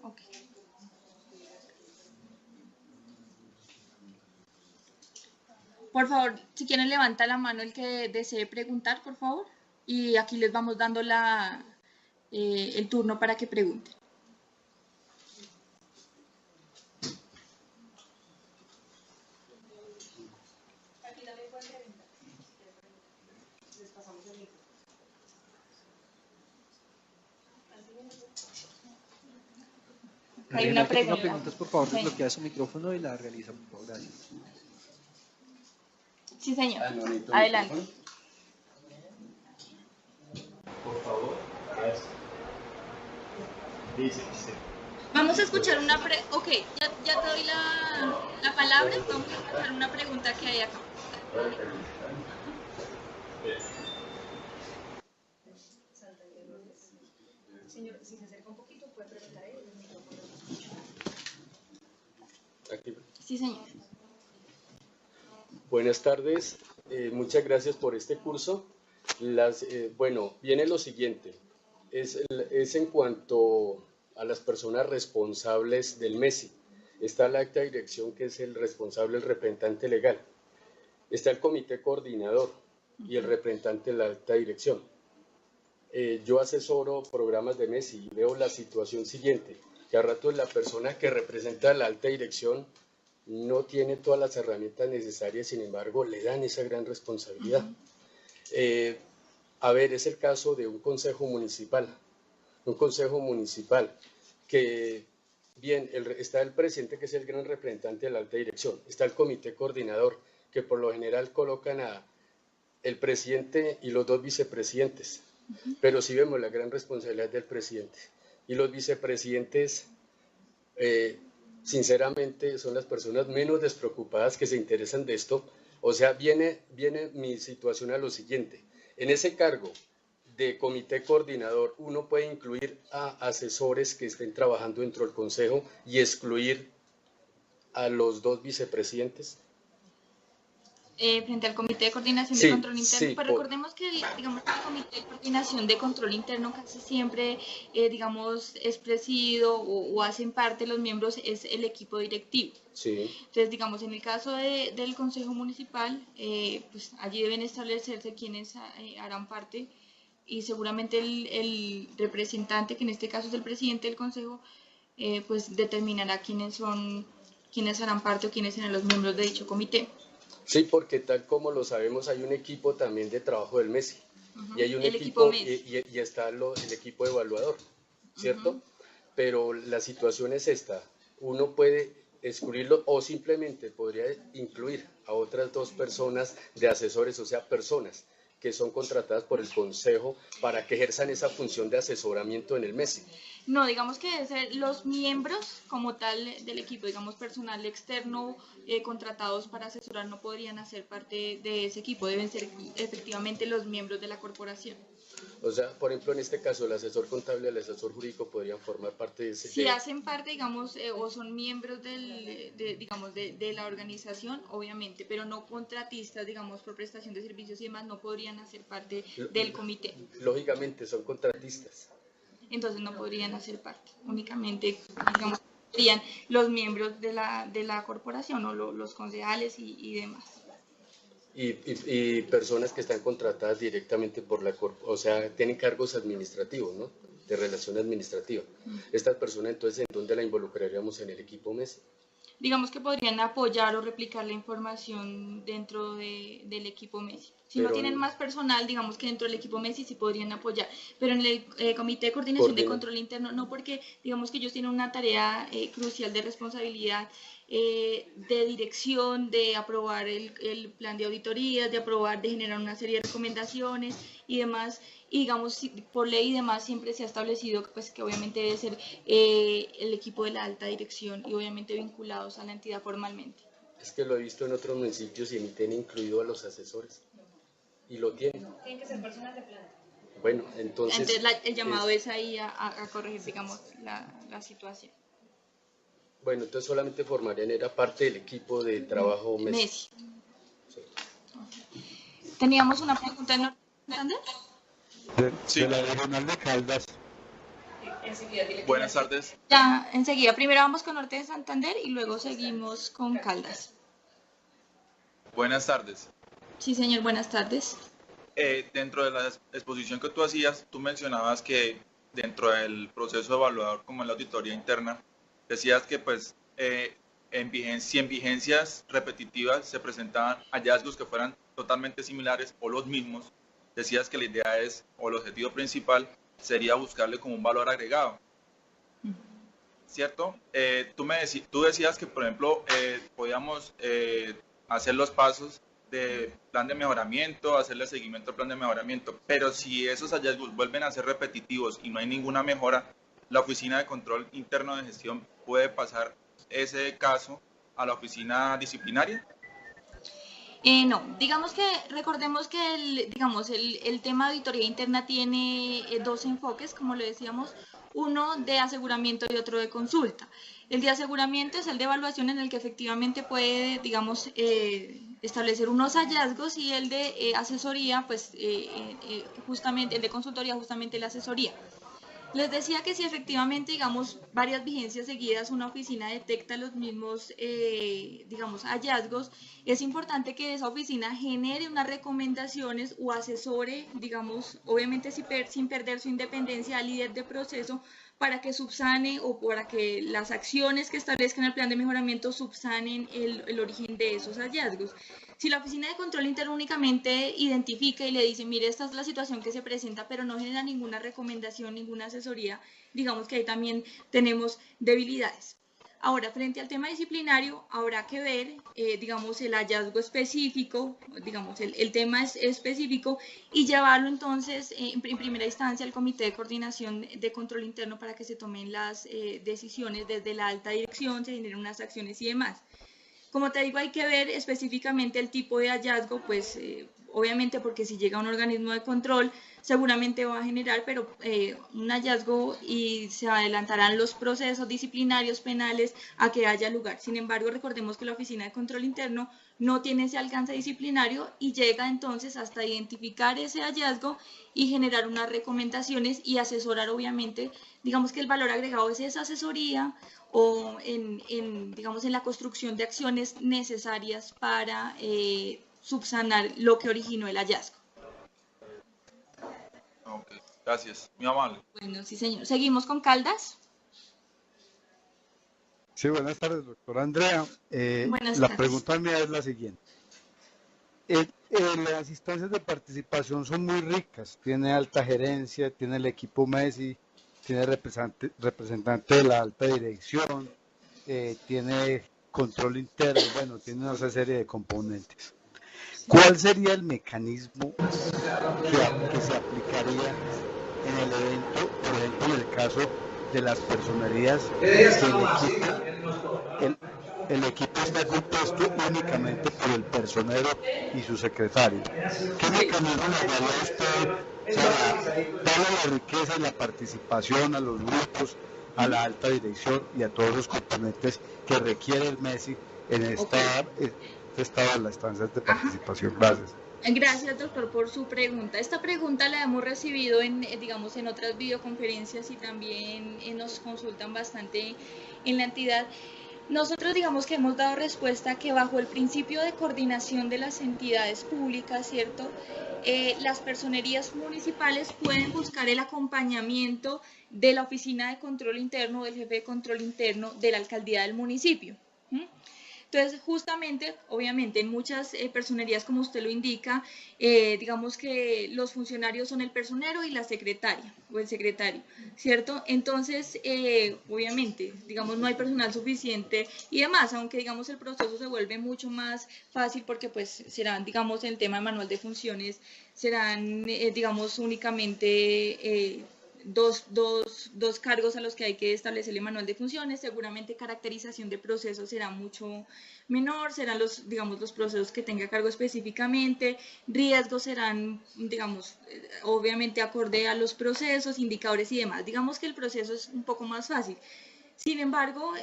Okay. Por favor, si quieren levanta la mano el que desee preguntar, por favor. Y aquí les vamos dando el turno para que pregunten. Hay una pregunta. Preguntas, por favor, desbloquea su micrófono y la realiza, por favor. Gracias. Sí, señor. Adelante. Por favor, gracias. Dice. Vamos a escuchar una Ok, ya te doy la palabra. Vamos a escuchar una pregunta que hay acá. Señor, si se acerca un poquito, puede preguntar ahí. Aquí. Sí, señor. Buenas tardes, muchas gracias por este curso. Bueno, viene lo siguiente, es en cuanto a las personas responsables del MESI. Está el acta de dirección, que es el responsable, el representante legal. Está el comité coordinador y el representante de la acta de dirección. Yo asesoro programas de MESI y veo la situación siguiente, que a ratos la persona que representa la alta dirección no tiene todas las herramientas necesarias, sin embargo, le dan esa gran responsabilidad. A ver, es el caso de un consejo municipal que, bien, está el presidente, que es el gran representante de la alta dirección, está el comité coordinador, que por lo general colocan a el presidente y los 2 vicepresidentes, pero sí vemos la gran responsabilidad del presidente, y los vicepresidentes, sinceramente, son las personas menos despreocupadas que se interesan de esto. O sea, viene mi situación a lo siguiente: en ese cargo de comité coordinador uno puede incluir a asesores que estén trabajando dentro del consejo y excluir a los 2 vicepresidentes. Frente al comité de coordinación de control interno, pues recordemos que, digamos, el comité de coordinación de control interno casi siempre, digamos, es presidido o hacen parte los miembros, es el equipo directivo. Sí. Entonces, digamos, en el caso del consejo municipal, pues allí deben establecerse quienes harán parte, y seguramente el representante, que en este caso es el presidente del consejo, pues determinará quiénes harán parte o quiénes serán los miembros de dicho comité. Sí, porque tal como lo sabemos, hay un equipo también de trabajo del MESI, y hay un equipo y está el equipo evaluador, ¿cierto? Pero la situación es esta: uno puede excluirlo o simplemente podría incluir a otras 2 personas de asesores, o sea, personas que son contratadas por el Consejo para que ejerzan esa función de asesoramiento en el MESI. No, digamos que los miembros como tal del equipo, digamos personal externo contratados para asesorar no podrían hacer parte de ese equipo, deben ser efectivamente los miembros de la corporación. O sea, por ejemplo, en este caso, el asesor contable y el asesor jurídico podrían formar parte de ese. Si hacen parte, digamos, o son miembros de la organización, obviamente, pero no contratistas, digamos, por prestación de servicios y demás, no podrían hacer parte del comité. Lógicamente, son contratistas. Entonces no podrían hacer parte, únicamente, digamos, serían los miembros de la corporación o los concejales y demás. Y personas que están contratadas directamente por la corporación, o sea, tienen cargos administrativos, ¿no? De relación administrativa. Estas personas, entonces, ¿en dónde la involucraríamos en el equipo MESI? Digamos que podrían apoyar o replicar la información dentro del equipo MESI. Si no tienen más personal, digamos que dentro del equipo MESI sí podrían apoyar, pero en el Comité de Coordinación de Control Interno no, porque digamos que ellos tienen una tarea crucial de responsabilidad, de dirección, de aprobar el plan de auditorías, de generar una serie de recomendaciones y demás. Y digamos, por ley y demás siempre se ha establecido pues, que obviamente debe ser el equipo de la alta dirección y obviamente vinculados a la entidad formalmente. Es que lo he visto en otros municipios y ni tienen incluido a los asesores. Y lo tienen. Tienen que ser personas de planta. Bueno, entonces el llamado es ahí a corregir, digamos, la situación. Bueno, entonces solamente formarían, era parte del equipo de trabajo MESI. Sí. Teníamos una pregunta en Santander. Sí. De la regional de Caldas. Buenas tardes. Ya, enseguida. Primero vamos con Norte de Santander y luego seguimos con Caldas. Buenas tardes. Sí, señor, buenas tardes. Dentro de la exposición que tú hacías, tú mencionabas que dentro del proceso evaluador, como en la auditoría interna, decías que pues si en vigencias repetitivas se presentaban hallazgos que fueran totalmente similares o los mismos, decías que la idea es, o el objetivo principal, sería buscarle como un valor agregado. ¿Cierto? Tú decías que, por ejemplo, podíamos hacer los pasos de plan de mejoramiento, hacerle seguimiento al plan de mejoramiento, pero si esos hallazgos vuelven a ser repetitivos y no hay ninguna mejora, la Oficina de Control Interno de Gestión puede pasar ese caso a la oficina disciplinaria. No, digamos que recordemos que el tema de auditoría interna tiene dos enfoques, como lo decíamos, uno de aseguramiento y otro de consulta. El de aseguramiento es el de evaluación en el que efectivamente puede, digamos, establecer unos hallazgos, y el de asesoría, pues justamente, el de consultoría, justamente la asesoría. Les decía que si efectivamente, digamos, varias vigencias seguidas una oficina detecta los mismos, digamos, hallazgos, es importante que esa oficina genere unas recomendaciones o asesore, digamos, obviamente sin perder su independencia al líder de proceso, para que subsane o para que las acciones que establezcan el plan de mejoramiento subsanen el origen de esos hallazgos. Si la Oficina de Control Interno únicamente identifica y le dice, mire, esta es la situación que se presenta, pero no genera ninguna recomendación, ninguna asesoría, digamos que ahí también tenemos debilidades. Ahora, frente al tema disciplinario, habrá que ver, digamos, el hallazgo específico, digamos, el tema es específico, y llevarlo entonces en primera instancia al Comité de Coordinación de Control Interno para que se tomen las decisiones desde la alta dirección, se generen unas acciones y demás. Como te digo, hay que ver específicamente el tipo de hallazgo, pues obviamente porque si llega a un organismo de control seguramente va a generar un hallazgo y se adelantarán los procesos disciplinarios penales a que haya lugar. Sin embargo, recordemos que la Oficina de Control Interno no tiene ese alcance disciplinario y llega entonces hasta identificar ese hallazgo y generar unas recomendaciones y asesorar, obviamente. Digamos que el valor agregado es esa asesoría o digamos, en la construcción de acciones necesarias para subsanar lo que originó el hallazgo. Ok, gracias, muy amable. Bueno, sí, señor. ¿Seguimos con Caldas? Sí, buenas tardes, doctora Andrea. Buenas la tardes. pregunta mía es la siguiente. Las instancias de participación son muy ricas. Tiene alta gerencia, tiene el equipo MESI, tiene representante de la alta dirección, tiene control interno, bueno, tiene una serie de componentes. ¿Cuál sería el mecanismo que se aplicaría en el evento, por ejemplo, en el caso de las personerías, el equipo está compuesto únicamente por el personero y su secretario. ¿Qué mecanismo le daría usted darle la riqueza y la participación a los grupos, a la alta dirección y a todos los componentes que requiere el MESI en este estado de las instancias de participación? Gracias. Gracias, doctor, por su pregunta. Esta pregunta la hemos recibido digamos, en otras videoconferencias y también nos consultan bastante en la entidad. Nosotros digamos que hemos dado respuesta que bajo el principio de coordinación de las entidades públicas, ¿cierto? Las personerías municipales pueden buscar el acompañamiento de la Oficina de Control Interno, del jefe de control interno de la alcaldía del municipio. Entonces, justamente, obviamente, en muchas personerías, como usted lo indica, digamos que los funcionarios son el personero y la secretaria o el secretario, ¿cierto? Entonces, obviamente, digamos, no hay personal suficiente y demás, aunque, digamos, el proceso se vuelve mucho más fácil porque, pues, serán, digamos, el tema de manual de funciones, serán, digamos, únicamente... Dos cargos a los que hay que establecer el manual de funciones. Seguramente caracterización de procesos será mucho menor, serán digamos, los procesos que tenga a cargo específicamente, riesgos serán, digamos, obviamente acorde a los procesos, indicadores y demás. Digamos que el proceso es un poco más fácil. Sin embargo,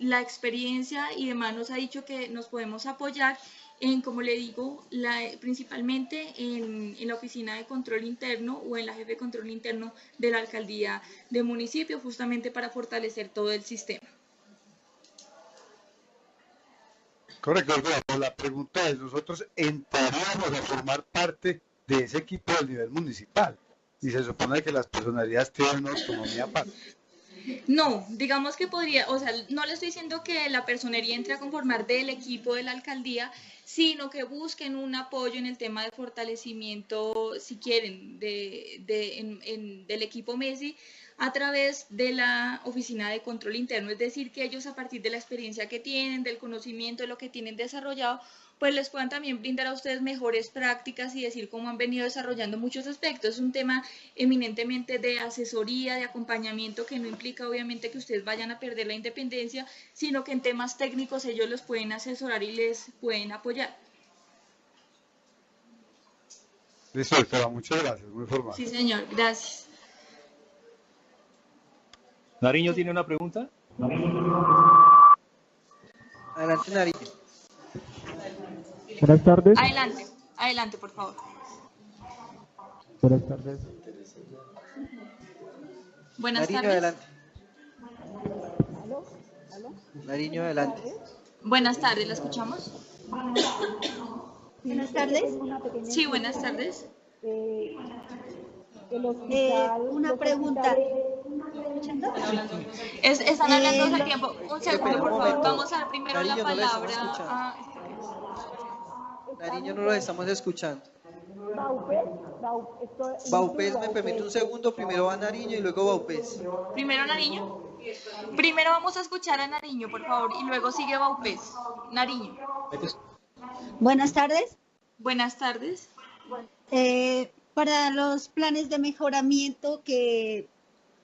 la experiencia y demás nos ha dicho que nos podemos apoyar en, como le digo, principalmente en la oficina de control interno o en la jefe de control interno de la alcaldía de municipio, justamente para fortalecer todo el sistema. Correcto, la pregunta es, nosotros entraríamos a formar parte de ese equipo del nivel municipal y se supone que las personalidades tienen una autonomía aparte. No, digamos que podría, o sea, no le estoy diciendo que la personería entre a conformar del equipo de la alcaldía, sino que busquen un apoyo en el tema de fortalecimiento, si quieren, del equipo MESI a través de la oficina de control interno, es decir, que ellos a partir de la experiencia que tienen, del conocimiento de lo que tienen desarrollado, pues les puedan también brindar a ustedes mejores prácticas y decir cómo han venido desarrollando muchos aspectos. Es un tema eminentemente de asesoría, de acompañamiento, que no implica obviamente que ustedes vayan a perder la independencia, sino que en temas técnicos ellos los pueden asesorar y les pueden apoyar. Listo, doctora, muchas gracias, muy formal. Sí, señor, gracias. ¿Nariño tiene una pregunta? Adelante, Nariño. Buenas tardes. Adelante, adelante, por favor. Buenas tardes. Buenas Nariño, tardes. adelante. Nariño, adelante. Buenas tardes, ¿la escuchamos? Buenas tardes. Sí, buenas tardes. Una pregunta. Están hablando hace tiempo. Un segundo, por favor. momento. Vamos a dar primero Nariño, la no lo estamos palabra escuchando. a... Nariño, no lo estamos escuchando. Baupés, me permite un segundo. Primero va Nariño y luego Baupés. Primero Nariño. Primero vamos a escuchar a Nariño, por favor, y luego sigue Baupés. Nariño. Buenas tardes. Buenas tardes. Para los planes de mejoramiento que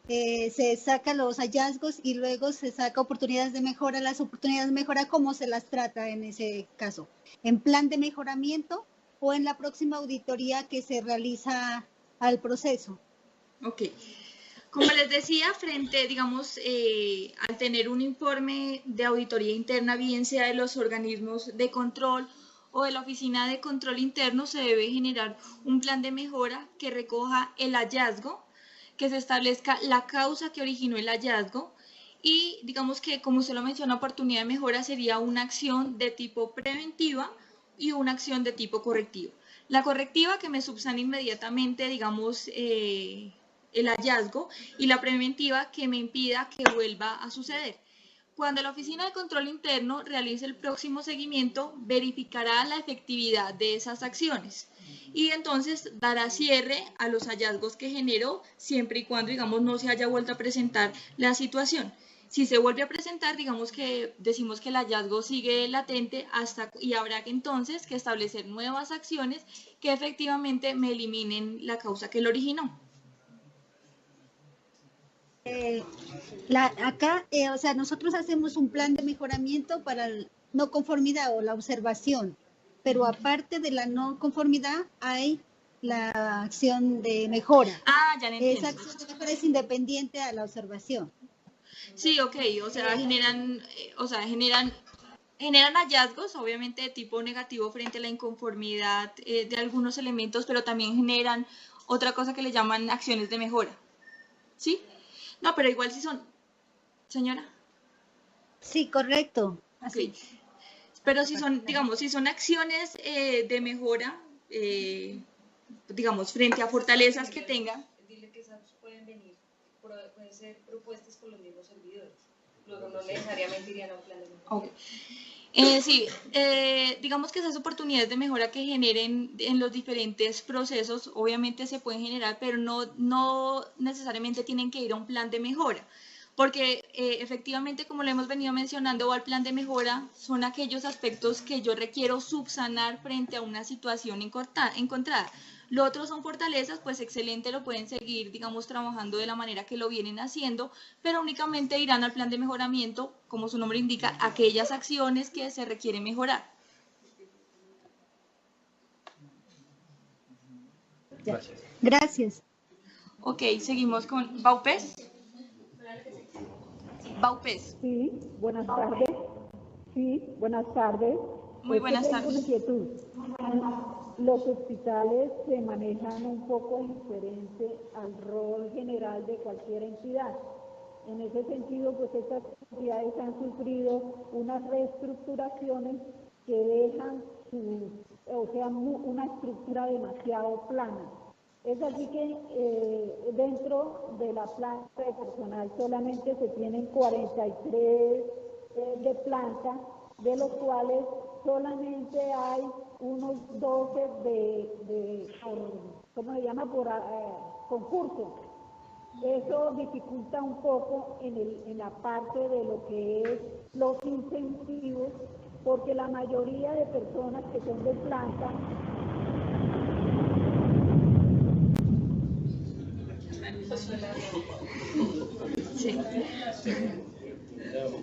se sacan los hallazgos y luego se saca oportunidades de mejora, las oportunidades de mejora, ¿cómo se las trata en ese caso? ¿En plan de mejoramiento o en la próxima auditoría que se realiza al proceso? Ok. Como les decía, frente, digamos, al tener un informe de auditoría interna, bien sea de los organismos de control o de la oficina de control interno, se debe generar un plan de mejora que recoja el hallazgo, que se establezca la causa que originó el hallazgo y digamos que, como usted lo menciona, oportunidad de mejora sería una acción de tipo preventiva y una acción de tipo correctivo. La correctiva que me subsana inmediatamente, digamos, el hallazgo, y la preventiva que me impida que vuelva a suceder. Cuando la Oficina de Control Interno realice el próximo seguimiento, verificará la efectividad de esas acciones y entonces dará cierre a los hallazgos que generó, siempre y cuando, digamos, no se haya vuelto a presentar la situación. Si se vuelve a presentar, digamos que decimos que el hallazgo sigue latente y habrá que entonces que establecer nuevas acciones que efectivamente me eliminen la causa que lo originó. O sea, nosotros hacemos un plan de mejoramiento para la no conformidad o la observación, pero aparte de la no conformidad hay la acción de mejora. Ah, ya lo entiendo. Esa acción de mejora es independiente a la observación. Sí, ok, o sea, generan hallazgos, obviamente de tipo negativo frente a la inconformidad de algunos elementos, pero también generan otra cosa que le llaman acciones de mejora. ¿Sí? No, pero igual si son... Señora. Sí, correcto. Así. Okay. Pero si son, digamos, si son acciones de mejora, digamos, frente a fortalezas que tengan. Dile que esas pueden ser propuestas por los mismos servidores. Luego no necesariamente irían a un plan de mejora. Okay. Sí, digamos que esas oportunidades de mejora que generen en los diferentes procesos, obviamente se pueden generar, pero no necesariamente tienen que ir a un plan de mejora. Porque efectivamente, como lo hemos venido mencionando, al plan de mejora son aquellos aspectos que yo requiero subsanar frente a una situación encontrada. Lo otro son fortalezas, pues excelente, lo pueden seguir, digamos, trabajando de la manera que lo vienen haciendo, pero únicamente irán al plan de mejoramiento, como su nombre indica, aquellas acciones que se requieren mejorar. Gracias. Gracias. Ok, seguimos con Baupés. Baupés. Sí, buenas tardes. Sí, buenas tardes. Muy buenas tardes. Inquietud. Los hospitales se manejan un poco diferente al rol general de cualquier entidad. En ese sentido, pues estas entidades han sufrido unas reestructuraciones que dejan una estructura demasiado plana. Es así que dentro de la planta de personal solamente se tienen 43 de planta, de los cuales solamente hay unos 12 por concurso. Eso dificulta un poco en la parte de lo que es los incentivos, porque la mayoría de personas que son de planta sí.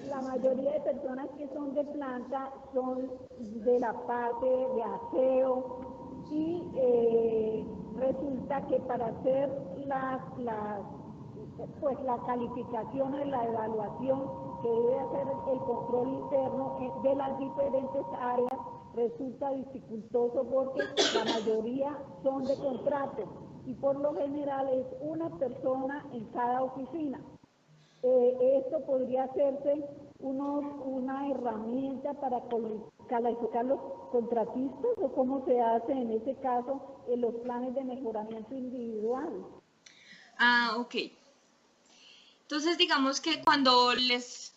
La mayoría de personas que son de planta son de la parte de aseo y resulta que para hacer la calificación de la evaluación que debe hacer el control interno de las diferentes áreas resulta dificultoso porque la mayoría son de contrato y por lo general es una persona en cada oficina. Esto podría hacerse una herramienta para calificar los contratistas o cómo se hace en ese caso en los planes de mejoramiento individual. Ah, ok. Entonces, digamos que cuando les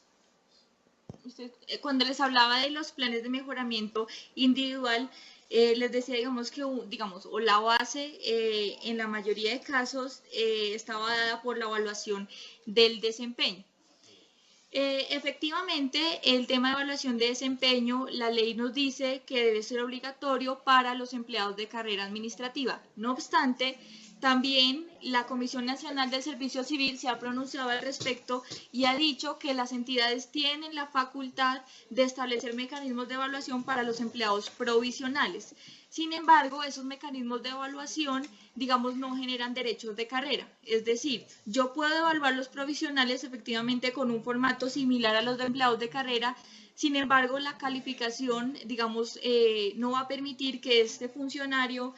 hablaba de los planes de mejoramiento individual, les decía, digamos, que o la base en la mayoría de casos estaba dada por la evaluación del desempeño. Efectivamente, el tema de evaluación de desempeño, la ley nos dice que debe ser obligatorio para los empleados de carrera administrativa. No obstante, también la Comisión Nacional del Servicio Civil se ha pronunciado al respecto y ha dicho que las entidades tienen la facultad de establecer mecanismos de evaluación para los empleados provisionales. Sin embargo, esos mecanismos de evaluación, digamos, no generan derechos de carrera. Es decir, yo puedo evaluar los provisionales efectivamente con un formato similar a los de empleados de carrera. Sin embargo, la calificación, digamos, no va a permitir que este funcionario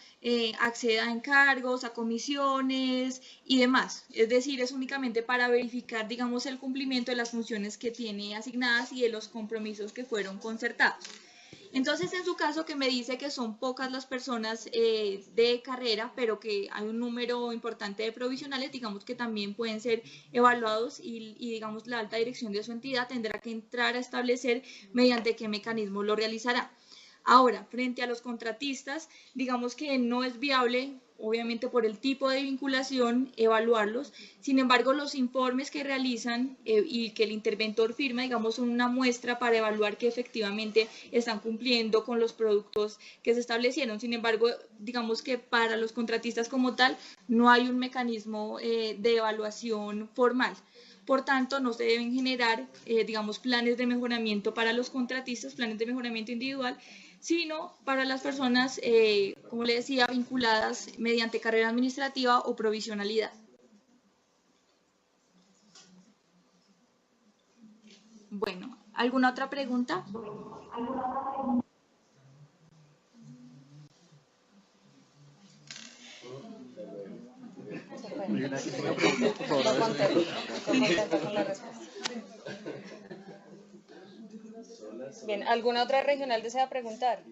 acceda a encargos, a comisiones y demás. Es decir, es únicamente para verificar, digamos, el cumplimiento de las funciones que tiene asignadas y de los compromisos que fueron concertados. Entonces, en su caso, que me dice que son pocas las personas de carrera, pero que hay un número importante de provisionales, digamos que también pueden ser evaluados y digamos, la alta dirección de su entidad tendrá que entrar a establecer mediante qué mecanismo lo realizará. Ahora, frente a los contratistas, digamos que no es viable obviamente por el tipo de vinculación, evaluarlos. Sin embargo, los informes que realizan y que el interventor firma, digamos, son una muestra para evaluar que efectivamente están cumpliendo con los productos que se establecieron. Sin embargo, digamos que para los contratistas como tal, no hay un mecanismo de evaluación formal. Por tanto, no se deben generar, digamos, planes de mejoramiento para los contratistas, planes de mejoramiento individual, sino para las personas, como le decía, vinculadas mediante carrera administrativa o provisionalidad. Bueno, ¿alguna otra pregunta? Bien, ¿alguna otra regional desea preguntar?